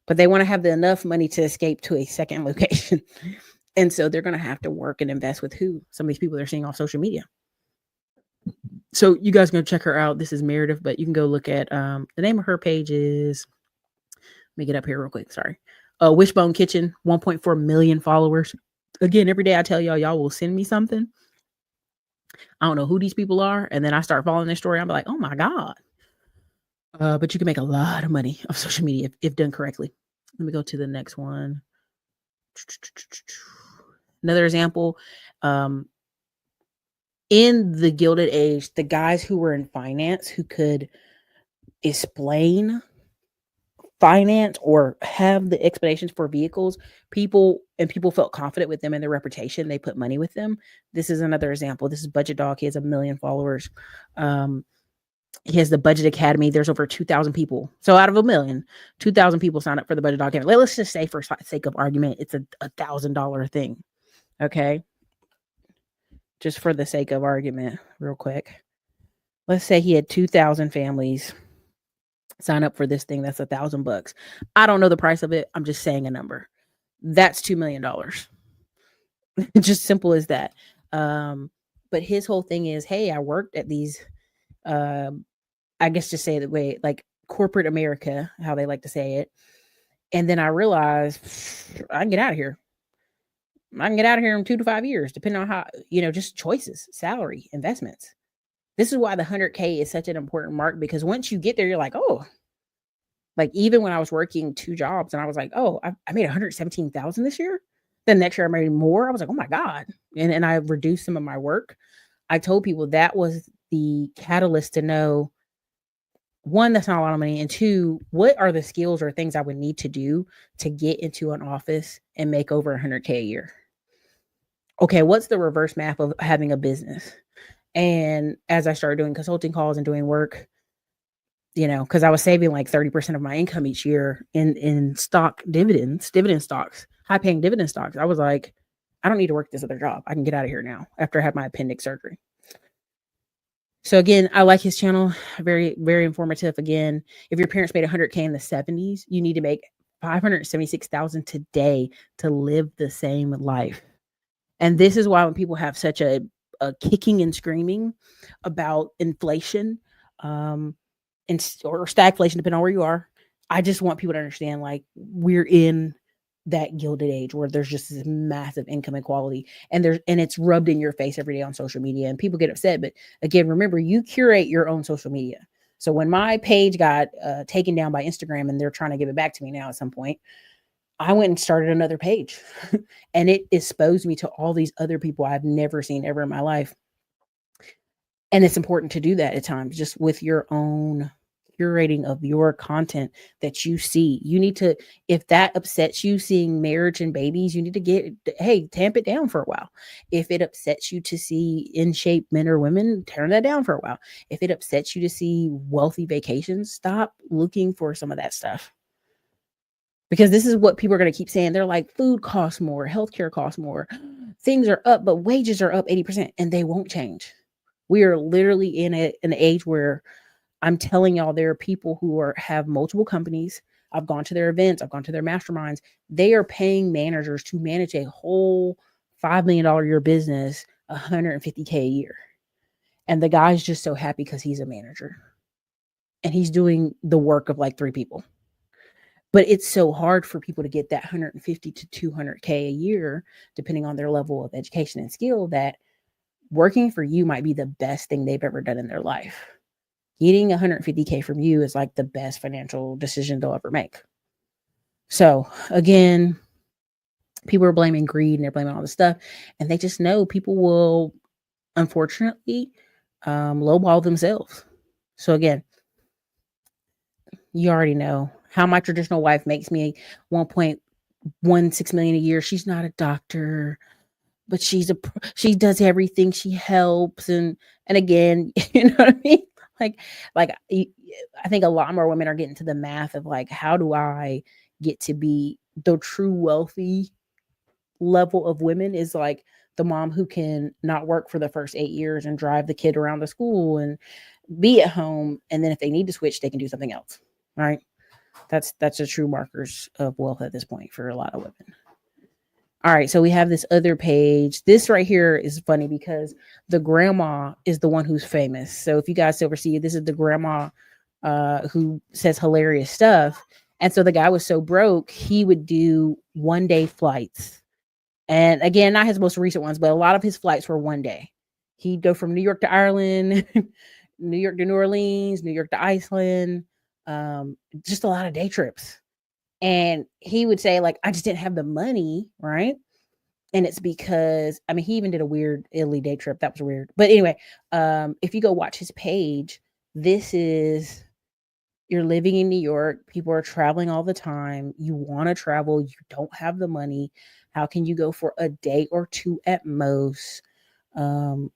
but they want to have enough money to escape to a second location. And so they're going to have to work and invest with some of these people they're seeing on social media. So you guys can go check her out. This is Meredith, but you can go look at the name of her page is, let me get up here real quick. Sorry. Wishbone Kitchen, 1.4 million followers. Again, every day I tell y'all will send me something. I don't know who these people are. And then I start following their story. I'm like, oh my God. But you can make a lot of money off social media if done correctly. Let me go to the next one. Another example. In the Gilded Age, the guys who were in finance who could explain finance or have the explanations for vehicles, people felt confident with them and their reputation. They put money with them. This is another example. This is Budget Dog. He has 1 million followers. He has the Budget Academy. There's over 2,000 people. So out of 1 million, 2,000 people signed up for the Budget Dog Academy. Let's just say for sake of argument, it's a $1,000 thing. Okay. Just for the sake of argument, real quick. Let's say he had 2,000 families sign up for this thing that's $1,000. I don't know the price of it. I'm just saying a number. That's $2 million. Just simple as that. But his whole thing is, hey, I worked at these, I guess to say it the way, like corporate America, how they like to say it. And then I realized I can get out of here. I can get out of here in 2 to 5 years, depending on how, just choices, salary, investments. This is why the 100K is such an important mark, because once you get there, you're like, oh, like even when I was working 2 jobs and I was like, oh, I made 117,000 this year. Then next year I made more. I was like, oh my God. And I reduced some of my work. I told people that was the catalyst to know, one, that's not a lot of money. And 2, what are the skills or things I would need to do to get into an office and make over 100K a year? Okay, what's the reverse math of having a business? And as I started doing consulting calls and doing work, because I was saving like 30% of my income each year in stock dividend stocks, high paying dividend stocks. I was like, I don't need to work this other job. I can get out of here now after I had my appendix surgery. So again, I like his channel. Very, very informative. Again, if your parents made 100K in the 70s, you need to make 576,000 today to live the same life. And this is why when people have such a kicking and screaming about inflation, or stagflation, depending on where you are, I just want people to understand, like, we're in that gilded age where there's just this massive income inequality, and it's rubbed in your face every day on social media, and people get upset. But again, remember, you curate your own social media. So when my page got taken down by Instagram and they're trying to give it back to me now at some point, I went and started another page and it exposed me to all these other people I've never seen ever in my life. And it's important to do that at times, just with your own curating of your content that you see. You need to, if that upsets you, seeing marriage and babies, you need to tamp it down for a while. If it upsets you to see in shape men or women, turn that down for a while. If it upsets you to see wealthy vacations, stop looking for some of that stuff. Because this is what people are going to keep saying. They're like, food costs more, healthcare costs more, things are up, but wages are up 80%, and they won't change. We are literally in an age where I'm telling y'all, there are people who have multiple companies. I've gone to their events. I've gone to their masterminds. They are paying managers to manage a whole $5 million a year business, $150K a year. And the guy's just so happy because he's a manager and he's doing the work of like 3 people. But it's so hard for people to get that 150 to 200K a year, depending on their level of education and skill, that working for you might be the best thing they've ever done in their life. Getting 150K from you is like the best financial decision they'll ever make. So again, people are blaming greed and they're blaming all this stuff. And they just know people will, unfortunately, lowball themselves. So again, you already know how my traditional wife makes me $1.16 million a year. She's not a doctor, but she does everything. She helps. And again, you know what I mean? Like I think a lot more women are getting to the math of like, how do I get to be the true wealthy level of women? Is like the mom who can not work for the first 8 years and drive the kid around the school and be at home. And then if they need to switch, they can do something else. Right. That's the true markers of wealth at this point for a lot of women. All right. So we have this other page. This right here is funny because the grandma is the one who's famous. So if you guys ever see it, this is the grandma who says hilarious stuff. And so the guy was so broke, he would do 1-day flights. And again, not his most recent ones, but a lot of his flights were 1 day. He'd go from New York to Ireland, New York to New Orleans, New York to Iceland. Just a lot of day trips. And he would say, like, I just didn't have the money, right? And it's because, I mean, he even did a weird Italy day trip. That was weird. But anyway, if you go watch his page, this is, you're living in New York. People are traveling all the time. You want to travel. You don't have the money. How can you go for a day or 2 at most? And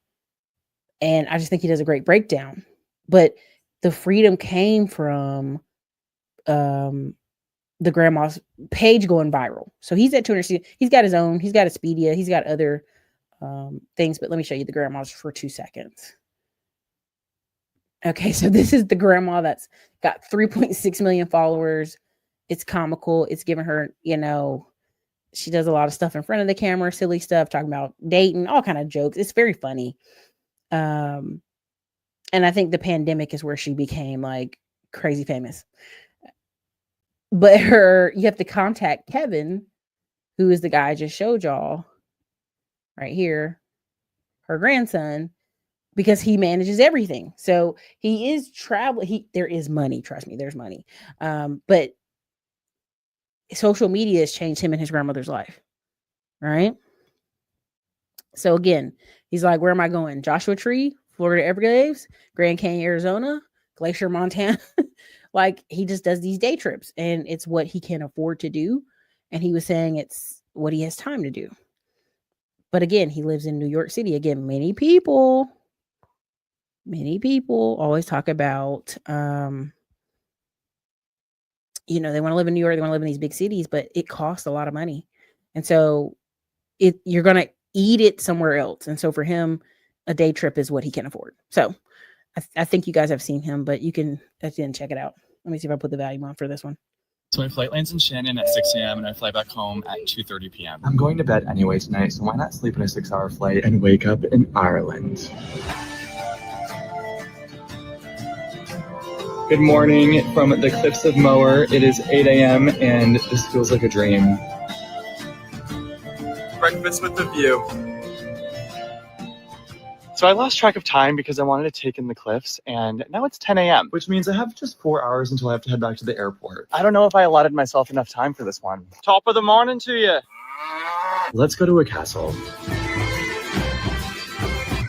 I just think he does a great breakdown. But the freedom came from the grandma's page going viral. So he's at 200. He's got his own. He's got Expedia. He's got other things. But let me show you the grandma's for 2 seconds. Okay, so this is the grandma that's got 3.6 million followers. It's comical. It's giving her, she does a lot of stuff in front of the camera, silly stuff, talking about dating, all kind of jokes. It's very funny. And I think the pandemic is where she became like crazy famous. But you have to contact Kevin, who is the guy I just showed y'all right here, her grandson, because he manages everything. So he is traveling. There is money. Trust me, there's money. But social media has changed him and his grandmother's life. Right. So again, he's like, where am I going? Joshua Tree, Florida Everglades, Grand Canyon, Arizona, Glacier, Montana. Like, he just does these day trips, and it's what he can afford to do. And he was saying it's what he has time to do. But again, he lives in New York City. Again, many people always talk about, they want to live in New York. They want to live in these big cities, but it costs a lot of money. And so you're going to eat it somewhere else. And so for him, a day trip is what he can afford. So I think you guys have seen him, but you can, again, check it out. Let me see if I put the volume on for this one. So my flight lands in Shannon at 6 a.m. and I fly back home at 2:30 p.m. I'm going to bed anyway tonight, so why not sleep in a 6-hour flight and wake up in Ireland? Good morning from the cliffs of Moher. It is 8 a.m. and this feels like a dream. Breakfast with the view. So I lost track of time because I wanted to take in the cliffs, and now it's 10 a.m., which means I have just 4 hours until I have to head back to the airport. I don't know if I allotted myself enough time for this one. Top of the morning to you. Let's go to a castle.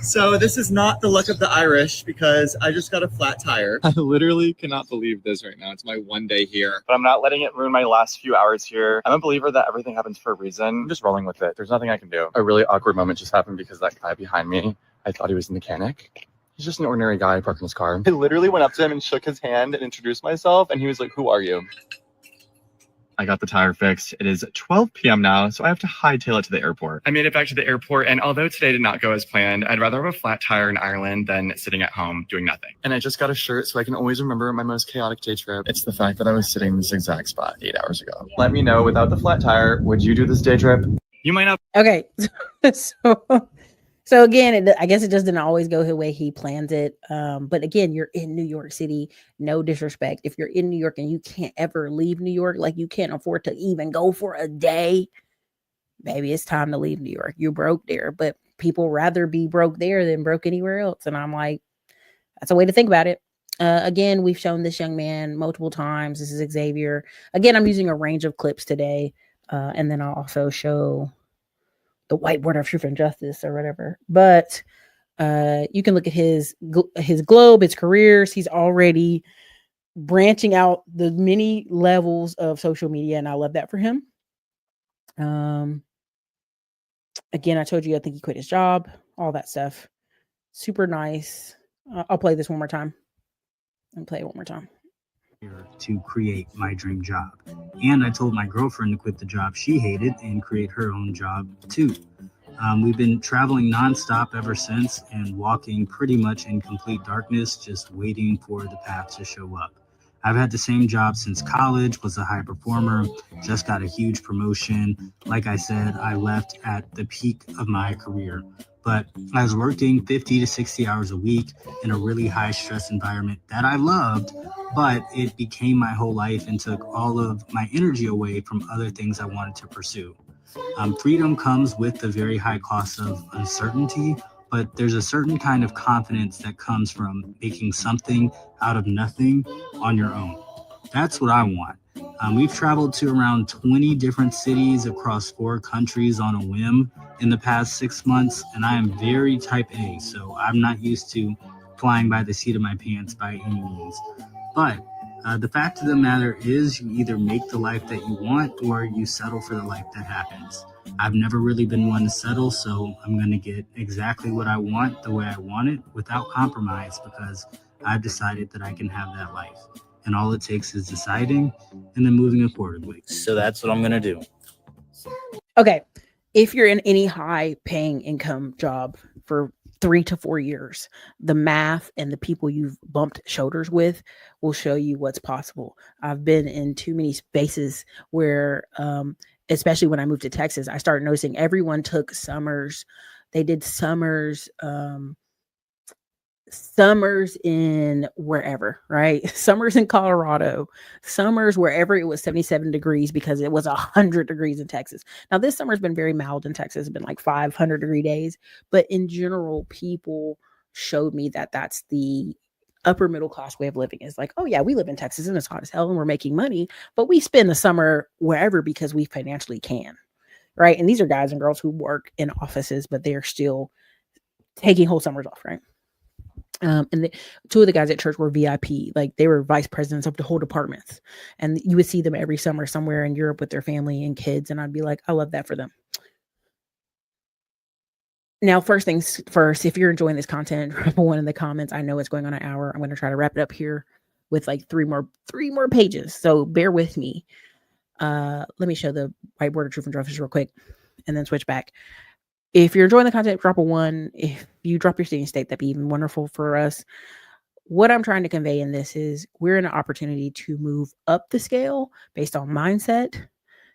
So this is not the luck of the Irish because I just got a flat tire. I literally cannot believe this right now. It's my one day here. But I'm not letting it ruin my last few hours here. I'm a believer that everything happens for a reason. I'm just rolling with it. There's nothing I can do. A really awkward moment just happened because that guy behind me, I thought he was a mechanic. He's just an ordinary guy parking his car. I literally went up to him and shook his hand and introduced myself, and he was like, "Who are you?" I got the tire fixed. It is 12 p.m. now, so I have to hightail it to the airport. I made it back to the airport, and although today did not go as planned, I'd rather have a flat tire in Ireland than sitting at home doing nothing. And I just got a shirt so I can always remember my most chaotic day trip. It's the fact that I was sitting in this exact spot 8 hours ago. Let me know, without the flat tire, would you do this day trip? You might not. Okay. So again, I guess it just didn't always go the way he plans it. But again, you're in New York City. No disrespect. If you're in New York and you can't ever leave New York, like you can't afford to even go for a day, maybe it's time to leave New York. You're broke there, but people rather be broke there than broke anywhere else. And I'm like, that's a way to think about it. Again, we've shown this young man multiple times. This is Xavier. Again, I'm using a range of clips today. And then I'll also show the whiteboard of truth and justice or whatever. But you can look at his globe, his careers. He's already branching out the many levels of social media, and I love that for him. Again, I told you, I think he quit his job, all that stuff. Super nice. I'll play this one more time. And play it one more time. To create my dream job. And I told my girlfriend to quit the job she hated and create her own job too. We've been traveling nonstop ever since and walking pretty much in complete darkness, just waiting for the path to show up. I've had the same job since college, was a high performer, just got a huge promotion. Like I said, I left at the peak of my career. But I was working 50 to 60 hours a week in a really high stress environment that I loved, but it became my whole life and took all of my energy away from other things I wanted to pursue. Freedom comes with a very high cost of uncertainty, but there's a certain kind of confidence that comes from making something out of nothing on your own. That's what I want. We've traveled to around 20 different cities across 4 countries on a whim in the past 6 months, and I am very type A, so I'm not used to flying by the seat of my pants by any means. But the fact of the matter is, you either make the life that you want or you settle for the life that happens. I've never really been one to settle, so I'm going to get exactly what I want the way I want it without compromise, because I've decided that I can have that life. And all it takes is deciding and then moving accordingly. So that's what I'm going to do. Okay. If you're in any high paying income job for 3 to 4 years. The math and the people you've bumped shoulders with will show you what's possible. I've been in too many spaces where, especially when I moved to Texas, I started noticing everyone took summers. They did summers in wherever, right? Summers in Colorado, summers wherever it was 77 degrees because it was 100 degrees in Texas. Now, this summer's been very mild in Texas. It's been like 500-degree days. But in general, people showed me that that's the upper middle class way of living. Is like, oh yeah, we live in Texas and it's hot as hell and we're making money, but we spend the summer wherever because we financially can, right? And these are guys and girls who work in offices, but they're still taking whole summers off, right? And two of the guys at church were VIP, like they were vice presidents of the whole departments. And you would see them every summer somewhere in Europe with their family and kids. And I'd be like, I love that for them. Now, first things first, if you're enjoying this content, drop one in the comments. I know it's going on an hour. I'm going to try to wrap it up here with like three more pages. So bear with me. Let me show the whiteboard of truth and druffish real quick and then switch back. If you're enjoying the content, drop a 1. If you drop your city and state, that'd be even wonderful for us. What I'm trying to convey in this is we're in an opportunity to move up the scale based on mindset,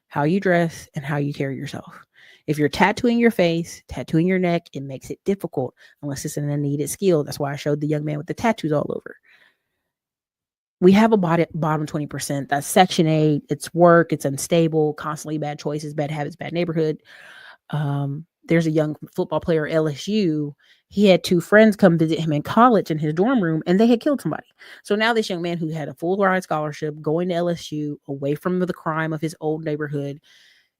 how you dress, and how you carry yourself. If you're tattooing your face, tattooing your neck, it makes it difficult unless it's an needed skill. That's why I showed the young man with the tattoos all over. We have a bottom 20%. That's Section 8. It's work. It's unstable, constantly bad choices, bad habits, bad neighborhood. There's a young football player at LSU. He had 2 friends come visit him in college in his dorm room, and they had killed somebody. So now this young man who had a full ride scholarship going to LSU away from the crime of his old neighborhood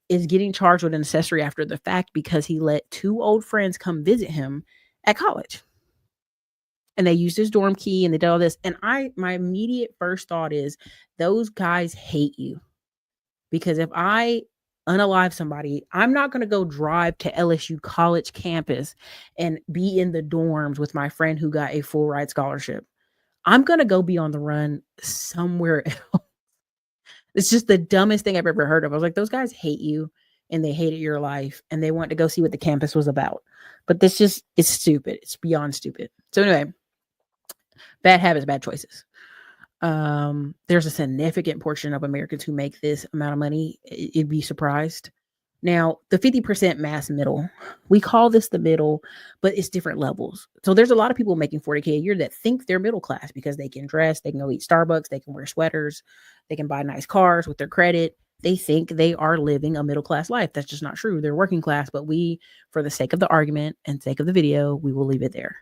is getting charged with an accessory after the fact because he let 2 old friends come visit him at college. And they used his dorm key and they did all this. And my immediate first thought is those guys hate you. Because if I unalive somebody, I'm not going to go drive to LSU college campus and be in the dorms with my friend who got a full ride scholarship. I'm going to go be on the run somewhere else. It's just the dumbest thing I've ever heard of. I was like, those guys hate you and they hated your life and they want to go see what the campus was about. But this just, it's stupid. It's beyond stupid. So anyway, bad habits, bad choices. There's a significant portion of Americans who make this amount of money. You'd be surprised. Now, the 50% mass middle, we call this the middle, but it's different levels. So there's a lot of people making $40K a year that think they're middle class because they can dress, they can go eat Starbucks, they can wear sweaters, they can buy nice cars with their credit. They think they are living a middle class life. That's just not true. They're working class, but we, for the sake of the argument and sake of the video, we will leave it there.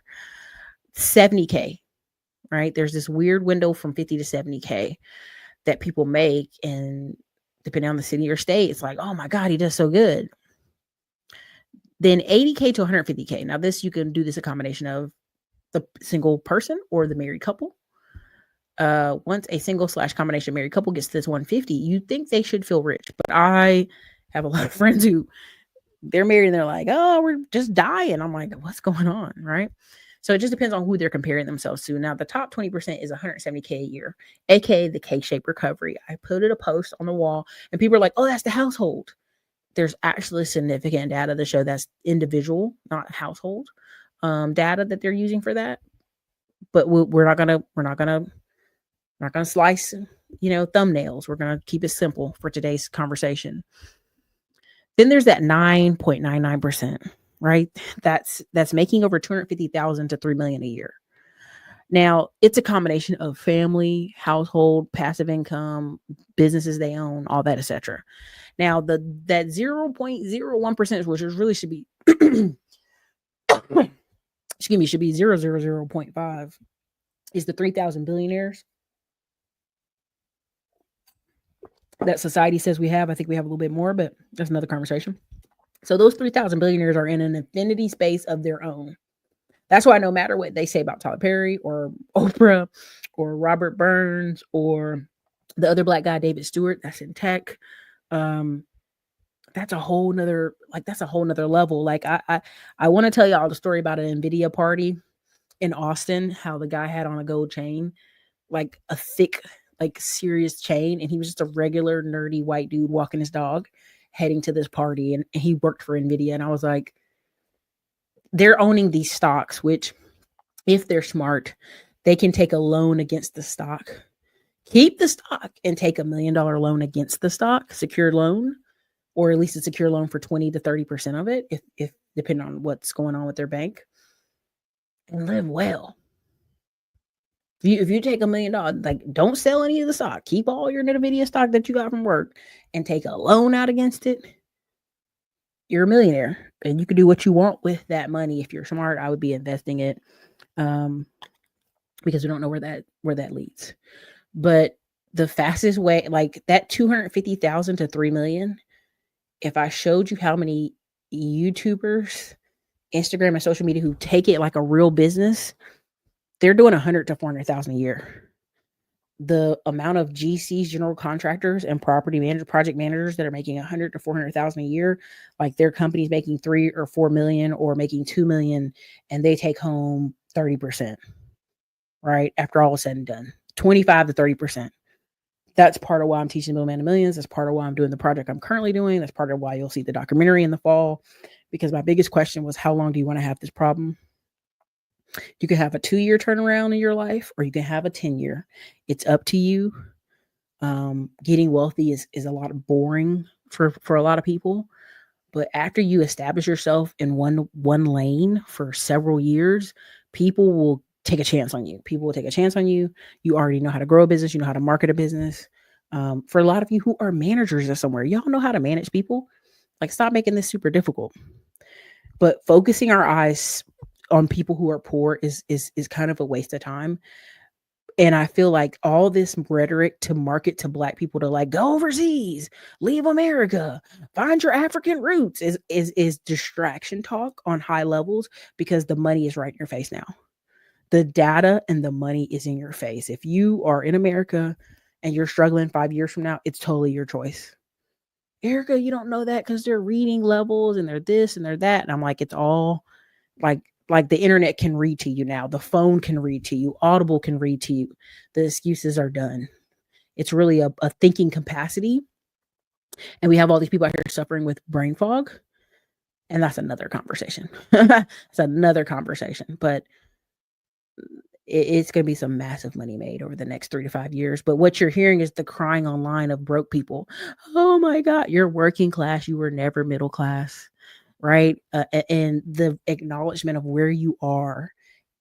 70K, right? There's this weird window from 50 to 70K that people make, and depending on the city or state, it's like, oh my God, he does so good. Then 80K to 150K. Now this, you can do this a combination of the single person or the married couple. Once a single / combination married couple gets to this 150, you think they should feel rich. But I have a lot of friends who they're married and they're like, oh, we're just dying. I'm like, what's going on? Right. So it just depends on who they're comparing themselves to. Now, the top 20% is 170K a year, aka the K-shaped recovery. I put a post on the wall and people are like, oh, that's the household. There's actually significant data to show that's individual, not household data that they're using for that. But we're not gonna slice, thumbnails. We're gonna keep it simple for today's conversation. Then there's that 9.99%. Right? That's making over $250,000 to $3 million a year. Now, it's a combination of family, household, passive income, businesses they own, all that, etc. Now, that 0.01%, which really should be should be 0.5, is the 3,000 billionaires that society says we have. I think we have a little bit more, but that's another conversation. So those 3,000 billionaires are in an infinity space of their own. That's why no matter what they say about Tyler Perry or Oprah or Robert Burns or the other black guy, David Stewart, that's in tech, that's a whole nother level. Like I want to tell y'all the story about an NVIDIA party in Austin, how the guy had on a gold chain, like a thick, like serious chain. And he was just a regular nerdy white dude walking his dog, heading to this party, and he worked for NVIDIA. And I was like, they're owning these stocks, which if they're smart, they can take a loan against the stock, keep the stock, and take $1 million loan against the stock, secured loan, or at least a secure loan for 20 to 30% of it, if depending on what's going on with their bank, and live well. If you take $1 million, like, don't sell any of the stock, keep all your NVIDIA stock that you got from work, and take a loan out against it, you're a millionaire, and you can do what you want with that money. If you're smart, I would be investing it, because we don't know where that leads. But the fastest way, like that 250,000 to 3 million, if I showed you how many YouTubers, Instagram and social media who take it like a real business, they're doing 100 to 400,000 a year. The amount of GCs, general contractors, and project managers that are making 100 to 400,000 a year, like their company's making 3 or 4 million or making 2 million, and they take home 30%, right? After all is said and done, 25 to 30%. That's part of why I'm teaching Middleman to Millions. That's part of why I'm doing the project I'm currently doing. That's part of why you'll see the documentary in the fall, because my biggest question was, how long do you want to have this problem? You can have a 2-year turnaround in your life, or you can have a 10-year. It's up to you. Getting wealthy is a lot of boring for a lot of people. But after you establish yourself in one lane for several years, people will take a chance on you. People will take a chance on you. You already know how to grow a business. You know how to market a business. For a lot of you who are managers or somewhere, y'all know how to manage people. Like, stop making this super difficult. But focusing our eyes on people who are poor is kind of a waste of time. And I feel like all this rhetoric to market to Black people to, like, go overseas, leave America, find your African roots is distraction talk on high levels, because the money is right in your face now. The data and the money is in your face. If you are in America and you're struggling 5 years from now, it's totally your choice. Erica, you don't know that because they're reading levels and they're this and they're that. And I'm like, it's all like the internet can read to you now. The phone can read to you. Audible can read to you. The excuses are done. It's really a thinking capacity. And we have all these people out here suffering with brain fog. And that's another conversation. It's another conversation. But it's going to be some massive money made over the next 3 to 5 years. But what you're hearing is the crying online of broke people. Oh my God, you're working class. You were never middle class, right? And the acknowledgement of where you are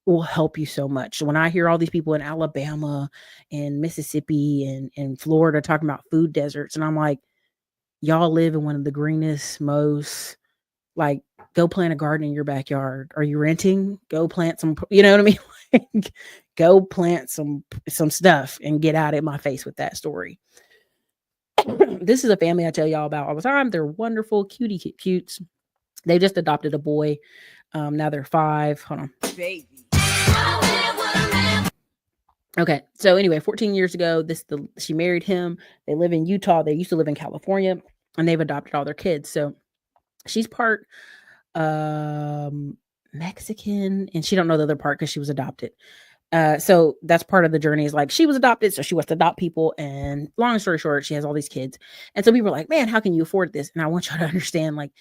will help you so much. So when I hear all these people in Alabama and Mississippi and Florida talking about food deserts, and I'm like, y'all live in one of the greenest, most, like, go plant a garden in your backyard. Are you renting? Go plant some, you know what I mean? Like, go plant some stuff and get out of my face with that story. This is a family I tell y'all about all the time. They're wonderful, cutes. They just adopted a boy. Now they're 5. Hold on. Baby. Okay. So anyway, 14 years ago, she married him. They live in Utah. They used to live in California, and they've adopted all their kids. So she's part Mexican, and she don't know the other part because she was adopted. So that's part of the journey, is like, she was adopted, so she wants to adopt people. And long story short, she has all these kids. And so people are like, man, how can you afford this? And I want y'all to understand, like,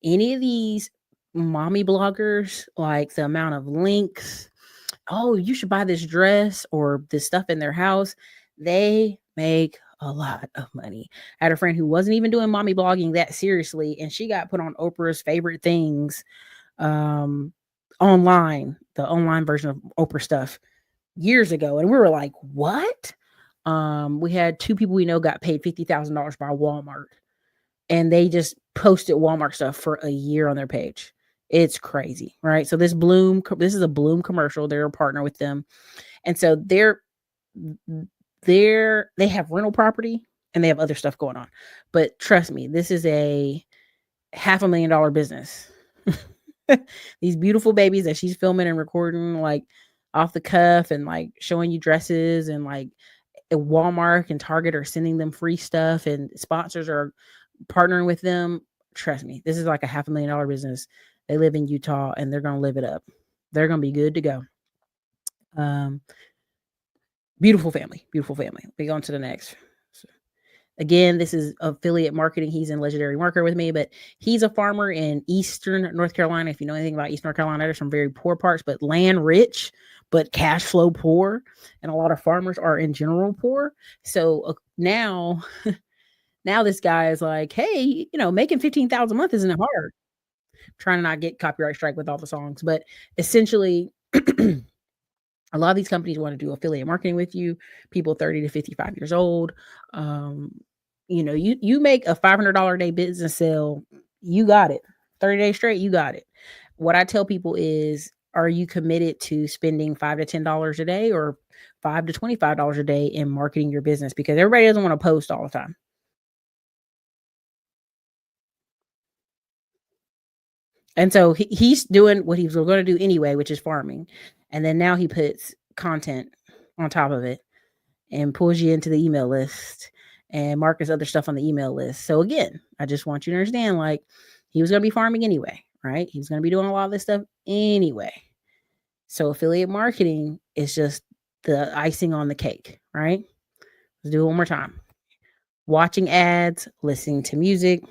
any of these mommy bloggers, like, the amount of links, oh, you should buy this dress or this stuff in their house, they make a lot of money. I had a friend who wasn't even doing mommy blogging that seriously, and she got put on Oprah's favorite things online, the online version of Oprah stuff, years ago. And we were like, what? We had 2 people we know got paid $50,000 by Walmart, and they just posted Walmart stuff for a year on their page. It's crazy, right? So this is a Bloom commercial. They're a partner with them. And so they have rental property and they have other stuff going on. But trust me, this is a $500,000 business. These beautiful babies that she's filming and recording, like, off the cuff, and, like, showing you dresses, and, like, Walmart and Target are sending them free stuff, and sponsors are partnering with them. Trust me, this is like a $500,000 business. They live in Utah, and they're going to live it up. They're going to be good to go. Beautiful family. We go on to the next. Again, this is affiliate marketing. He's in Legendary Marketer with me, but he's a farmer in Eastern North Carolina. If you know anything about Eastern North Carolina, there's some very poor parts, but land rich, but cash flow poor. And a lot of farmers are in general poor. So now this guy is like, hey, making $15,000 a month isn't hard. Trying to not get copyright strike with all the songs, but essentially a lot of these companies want to do affiliate marketing with you, people 30 to 55 years old. You make a $500 a day business sale, you got it. 30 days straight, you got it. What I tell people is, are you committed to spending $5 to $10 a day or $5 to $25 a day in marketing your business? Because everybody doesn't want to post all the time. And so he's doing what he was going to do anyway, which is farming. And then now he puts content on top of it and pulls you into the email list and markets other stuff on the email list. So again, I just want you to understand, like, he was going to be farming anyway, right? He was going to be doing a lot of this stuff anyway. So affiliate marketing is just the icing on the cake, right? Let's do it one more time. Watching ads, listening to music,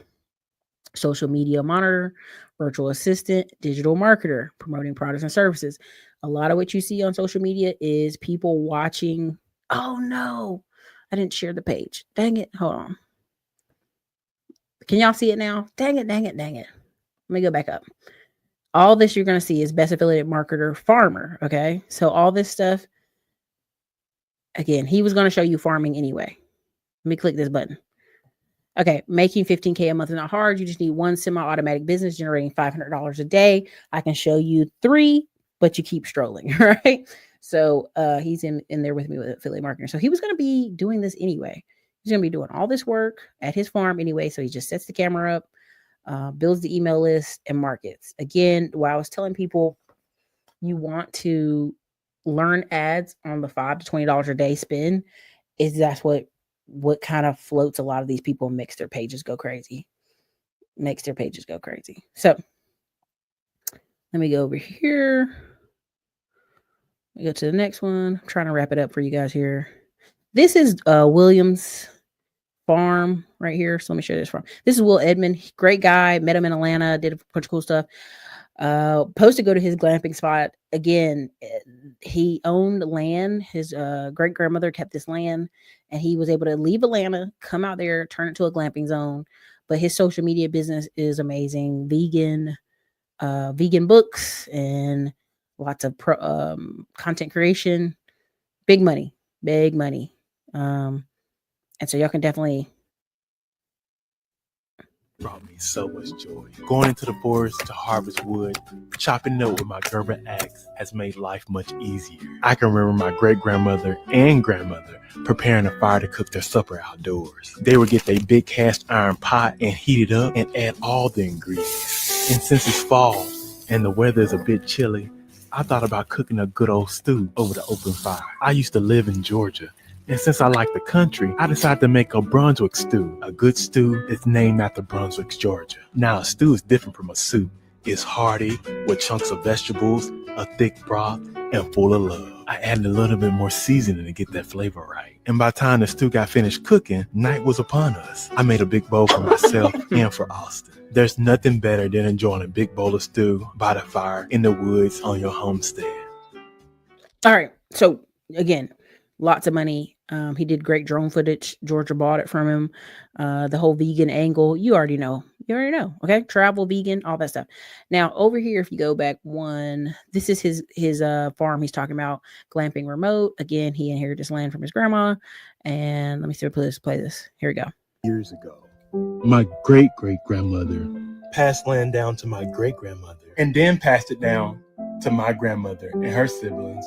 social media monitor, virtual assistant, digital marketer, promoting products and services. A lot of what you see on social media is people watching. Oh no, I didn't share the page. Dang it. Hold on. Can y'all see it now? Dang it. Let me go back up. All this you're going to see is best affiliate marketer farmer. Okay. So all this stuff, again, he was going to show you farming anyway. Let me click this button. Okay, making $15K a month is not hard. You just need one semi-automatic business generating $500 a day. I can show you 3, but you keep strolling, right? So he's in there with me with affiliate marketing. So he was going to be doing this anyway. He's going to be doing all this work at his farm anyway. So he just sets the camera up, builds the email list, and markets. Again, while I was telling people you want to learn ads on the $5 to $20 a day spend, is that's what kind of floats a lot of these people, makes their pages go crazy. So let me go over here. Let me go to the next one. I'm trying to wrap it up for you guys here. This is Williams Farm right here. So let me show you this farm. This is Will Edmond. Great guy. Met him in Atlanta. Did a bunch of cool stuff. Supposed to go to his glamping spot. Again, he owned land. His great grandmother kept this land, and he was able to leave Atlanta, come out there, turn it to a glamping zone. But his social media business is amazing. Vegan books and lots of content creation. Big money. And so y'all can definitely. Brought me so much joy. Going into the forest to harvest wood, chopping wood with my German axe has made life much easier. I can remember my great-grandmother and grandmother preparing a fire to cook their supper outdoors. They would get their big cast iron pot and heat it up and add all the ingredients. And since it's fall and the weather is a bit chilly, I thought about cooking a good old stew over the open fire. I used to live in Georgia, and since I like the country, I decided to make a Brunswick stew. A good stew is named after Brunswick, Georgia. Now, a stew is different from a soup. It's hearty, with chunks of vegetables, a thick broth, and full of love. I added a little bit more seasoning to get that flavor right. And by the time the stew got finished cooking, night was upon us. I made a big bowl for myself and for Austin. There's nothing better than enjoying a big bowl of stew by the fire in the woods on your homestead. All right. So again, lots of money. He did great drone footage. Georgia bought it from him. The whole vegan angle, you already know. Okay. Travel, vegan, all that stuff. Now over here, if you go back one, this is his farm. He's talking about glamping remote. Again, he inherited this land from his grandma. And let me see, play this. Here we go. Years ago, my great-great-grandmother passed land down to my great-grandmother and then passed it down to my grandmother and her siblings.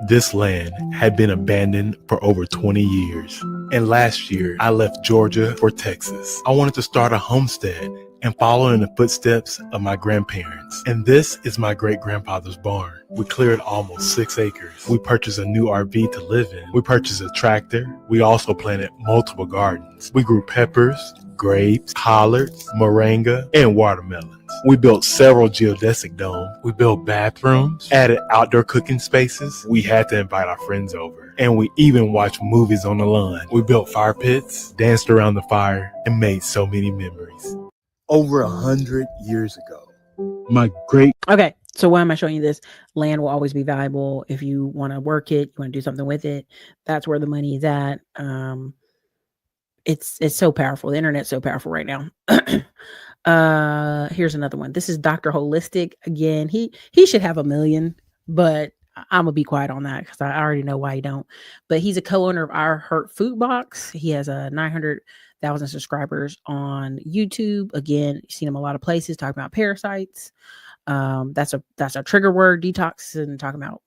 This land had been abandoned for over 20 years. And last year, I left Georgia for Texas. I wanted to start a homestead and follow in the footsteps of my grandparents. And this is my great-grandfather's barn. We cleared almost 6 acres. We purchased a new RV to live in. We purchased a tractor. We also planted multiple gardens. We grew peppers, grapes, collards, moringa, and watermelons. We built several geodesic domes. We built bathrooms, added outdoor cooking spaces. We had to invite our friends over. And we even watched movies on the lawn. We built fire pits, danced around the fire, and made so many memories. Over 100 years ago, my great... Okay, so why am I showing you this? Land will always be valuable. If you want to work it, you want to do something with it, that's where the money is at. It's so powerful. The internet's so powerful right now. Here's another one. This is Dr. Holistic. Again, he should have 1 million, but I'm gonna be quiet on that because I already know why he don't. But he's a co-owner of Our Hurt Food Box. He has 900,000 subscribers on YouTube. Again, you've seen him a lot of places talking about parasites. That's a trigger word, detox, and talking about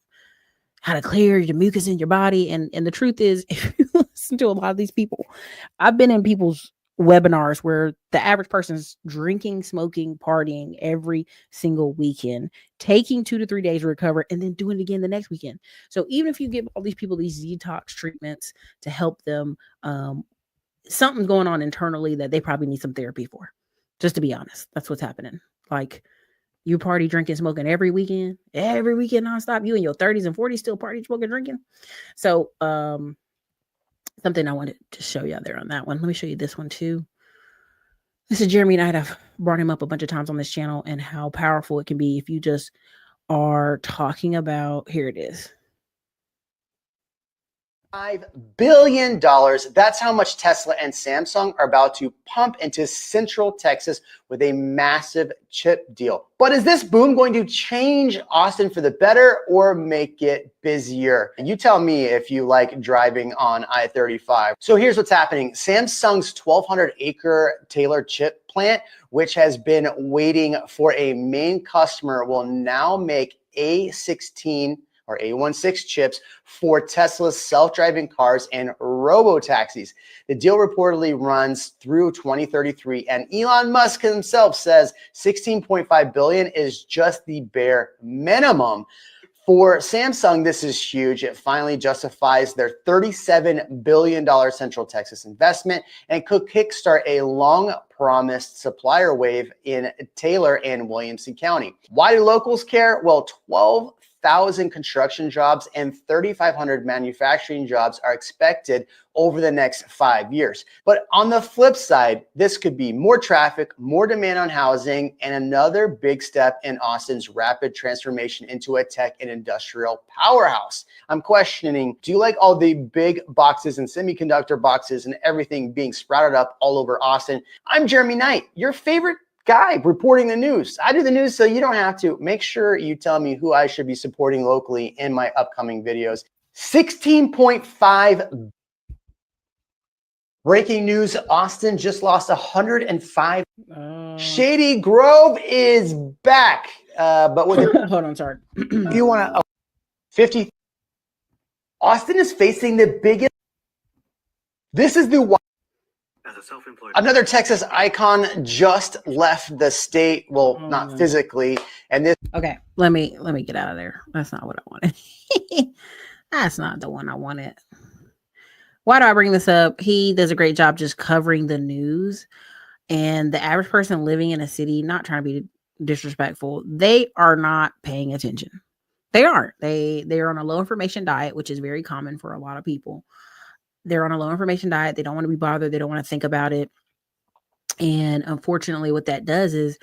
how to clear the mucus in your body. And the truth is, if you listen to a lot of these people, I've been in people's webinars where the average person's drinking, smoking, partying every single weekend, taking 2 to 3 days to recover, and then doing it again the next weekend. So even if you give all these people these detox treatments to help them, something's going on internally that they probably need some therapy for. Just to be honest, that's what's happening. Like, you party, drinking, smoking every weekend nonstop. You in your 30s and 40s still party, smoking, drinking. So something I wanted to show you out there on that one. Let me show you this one too. This is Jeremy Knight. I've brought him up a bunch of times on this channel and how powerful it can be if you just are talking about, here it is. $5 billion. That's how much Tesla and Samsung are about to pump into Central Texas with a massive chip deal. But is this boom going to change Austin for the better or make it busier? You tell me if you like driving on I-35. So here's what's happening. Samsung's 1,200-acre Taylor chip plant, which has been waiting for a main customer, will now make A16 or A16 chips for Tesla's self-driving cars and robo-taxis. The deal reportedly runs through 2033, and Elon Musk himself says $16.5 billion is just the bare minimum. For Samsung, this is huge. It finally justifies their $37 billion Central Texas investment and could kickstart a long-promised supplier wave in Taylor and Williamson County. Why do locals care? Well, 12,000 construction jobs and 3,500 manufacturing jobs are expected over the next 5 years. But on the flip side, this could be more traffic, more demand on housing, and another big step in Austin's rapid transformation into a tech and industrial powerhouse. I'm questioning, do you like all the big boxes and semiconductor boxes and everything being sprouted up all over Austin? I'm Jeremy Knight, your favorite guy reporting the news. I do the news so you don't have to. Make sure you tell me who I should be supporting locally in my upcoming videos. 16.5. Breaking news, Austin just lost 105. Shady Grove is back. But with hold on, sorry. If you want to 50. Austin is facing the biggest. This is the as a self-employed. Another Texas icon just left the state. Well, not physically. And this. Okay, let me get out of there. That's not what I wanted. That's not the one I wanted. Why do I bring this up? He does a great job just covering the news. And the average person living in a city, not trying to be disrespectful, they are not paying attention. They aren't. They're on a low information diet, which is very common for a lot of people. They're on a low information diet. They don't want to be bothered. They don't want to think about it. And unfortunately, what that does is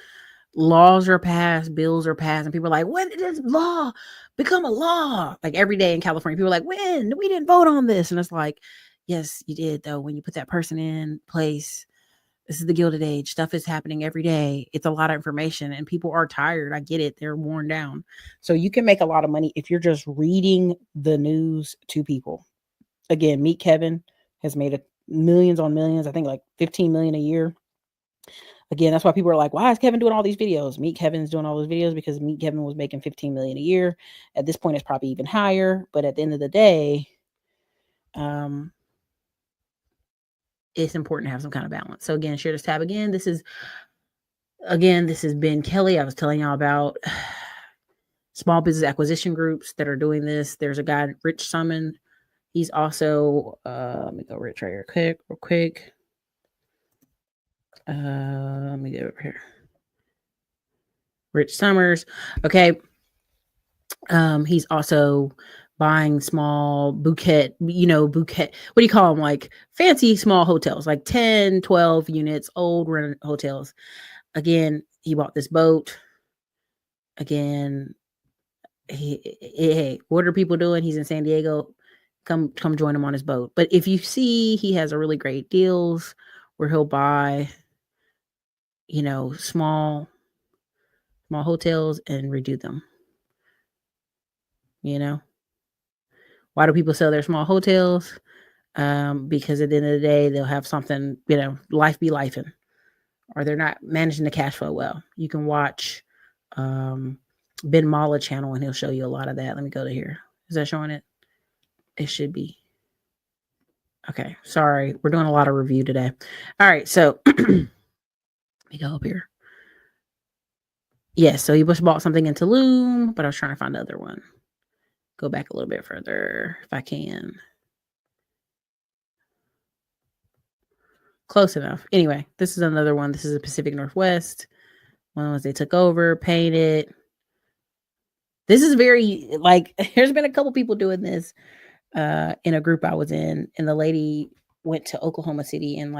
laws are passed, bills are passed, and people are like, when did this law become a law? Like every day in California, people are like, when? We didn't vote on this. And it's like, yes, you did, though. When you put that person in place, this is the Gilded Age. Stuff is happening every day. It's a lot of information, and people are tired. I get it. They're worn down. So you can make a lot of money if you're just reading the news to people. Again, Meet Kevin has made millions on millions. I think like 15 million a year. Again, that's why people are like, why is Kevin doing all these videos? Meet Kevin's doing all those videos because Meet Kevin was making 15 million a year. At this point, it's probably even higher. But at the end of the day, it's important to have some kind of balance. So again, share this tab again. This is Ben Kelly. I was telling y'all about small business acquisition groups that are doing this. There's a guy, Rich Summon. He's also, let me go Rich right here real quick. Let me get over here. Rich Summers. Okay. He's also buying small bouquet, what do you call them? Like fancy small hotels, like 10, 12 units, old rented hotels. Again, he bought this boat. Again, hey, what are people doing? He's in San Diego. Come join him on his boat. But if you see, he has a really great deals where he'll buy, small hotels and redo them. Why do people sell their small hotels? Because at the end of the day, they'll have something, life be lifing, or they're not managing the cash flow well. You can watch Ben Mala channel and he'll show you a lot of that. Let me go to here. Is that showing it? It should be. Okay. Sorry. We're doing a lot of review today. All right. So let me go up here. Yes. So he just bought something in Tulum, but I was trying to find the other one. Go back a little bit further if I can. Close enough. Anyway, this is another one. This is the Pacific Northwest. One was they took over, painted. This is very, there's been a couple people doing this in a group I was in, and the lady went to Oklahoma City and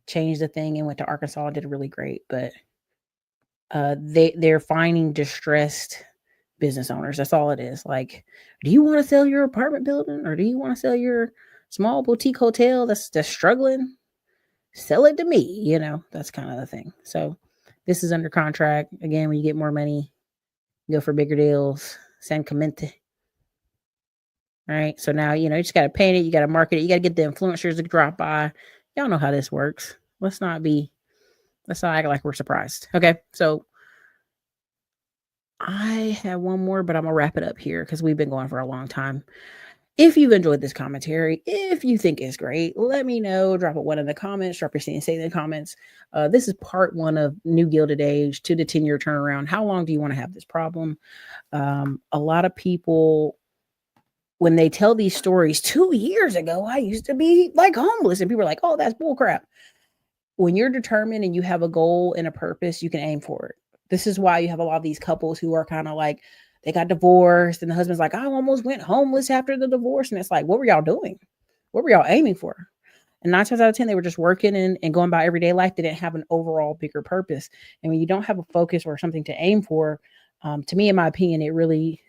changed the thing and went to Arkansas and did really great. But they're finding distressed business owners. That's all it is. Do you want to sell your apartment building, or do you want to sell your small boutique hotel that's struggling? Sell it to me. That's kind of the thing. So this is under contract. Again, when you get more money, go for bigger deals. San Clemente. All right. So now, you just got to paint it. You got to market it. You got to get the influencers to drop by. Y'all know how this works. Let's not act like we're surprised. Okay. So I have one more, but I'm going to wrap it up here because we've been going for a long time. If you've enjoyed this commentary, if you think it's great, let me know. Drop a 1 in the comments. Drop your say in the comments. This is part 1 of New Gilded Age, 2 to 10 year turnaround. How long do you want to have this problem? A lot of people, when they tell these stories, 2 years ago, I used to be homeless, and people are like, oh, that's bullcrap. When you're determined and you have a goal and a purpose, you can aim for it. This is why you have a lot of these couples who are kind of they got divorced and the husband's like, I almost went homeless after the divorce. And it's like, what were y'all doing? What were y'all aiming for? And 9 times out of 10, they were just working and going about everyday life. They didn't have an overall bigger purpose. And when you don't have a focus or something to aim for, to me, in my opinion, it really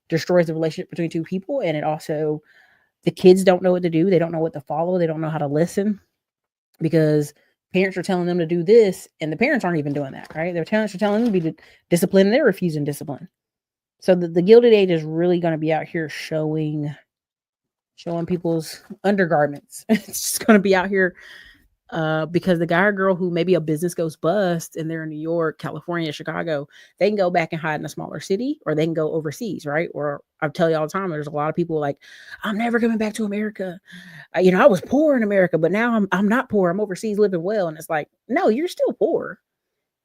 destroys the relationship between two people. And it also, the kids don't know what to do. They don't know what to follow. They don't know how to listen because parents are telling them to do this and the parents aren't even doing that, right? Their parents are telling them to be disciplined and they're refusing discipline. So the Gilded Age is really going to be out here showing people's undergarments. It's just going to be out here because the guy or girl who maybe a business goes bust and they're in New York, California, Chicago, they can go back and hide in a smaller city, or they can go overseas, right? Or I tell you all the time, there's a lot of people I'm never coming back to America. I was poor in America, but now I'm not poor. I'm overseas living well. And it's like, no, you're still poor.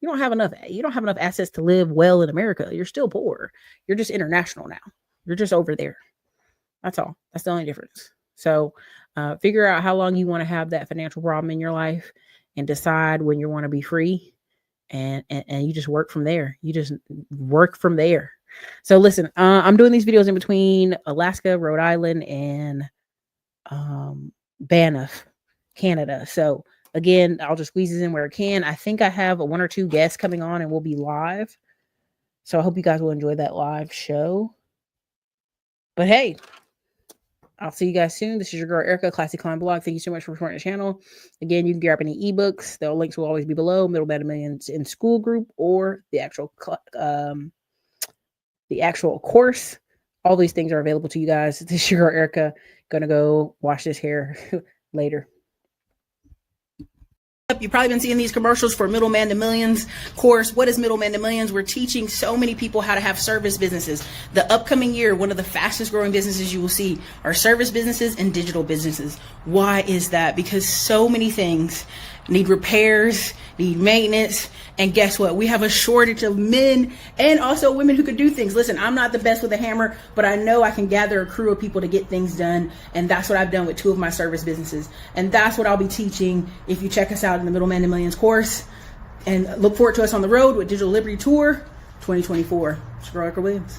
You don't have enough assets to live well in America. You're still poor. You're just international now. You're just over there. That's all. That's the only difference. So figure out how long you want to have that financial problem in your life and decide when you want to be free and you just work from there. You just work from there. So listen, I'm doing these videos in between Alaska, Rhode Island, and Banff, Canada. So again, I'll just squeeze this in where I can. I think I have 1 or 2 guests coming on and we'll be live. So I hope you guys will enjoy that live show. But hey, I'll see you guys soon. This is your girl, Erica, Classy Climb Blog. Thank you so much for supporting the channel. Again, you can grab any ebooks. The links will always be below. Middleman to Millions in School group or the actual course. All these things are available to you guys. This is your girl, Erica. Gonna go wash this hair later. You've probably been seeing these commercials for Middleman to Millions course. What is Middleman to Millions? We're teaching so many people how to have service businesses. The upcoming year, one of the fastest growing businesses you will see are service businesses and digital businesses. Why is that? Because so many things need repairs, need maintenance. And guess what? We have a shortage of men and also women who could do things. Listen, I'm not the best with a hammer, but I know I can gather a crew of people to get things done. And that's what I've done with 2 of my service businesses. And that's what I'll be teaching if you check us out in the Middleman to Millions course. And look forward to us on the road with Digital Liberty Tour 2024. It's Girl Williams.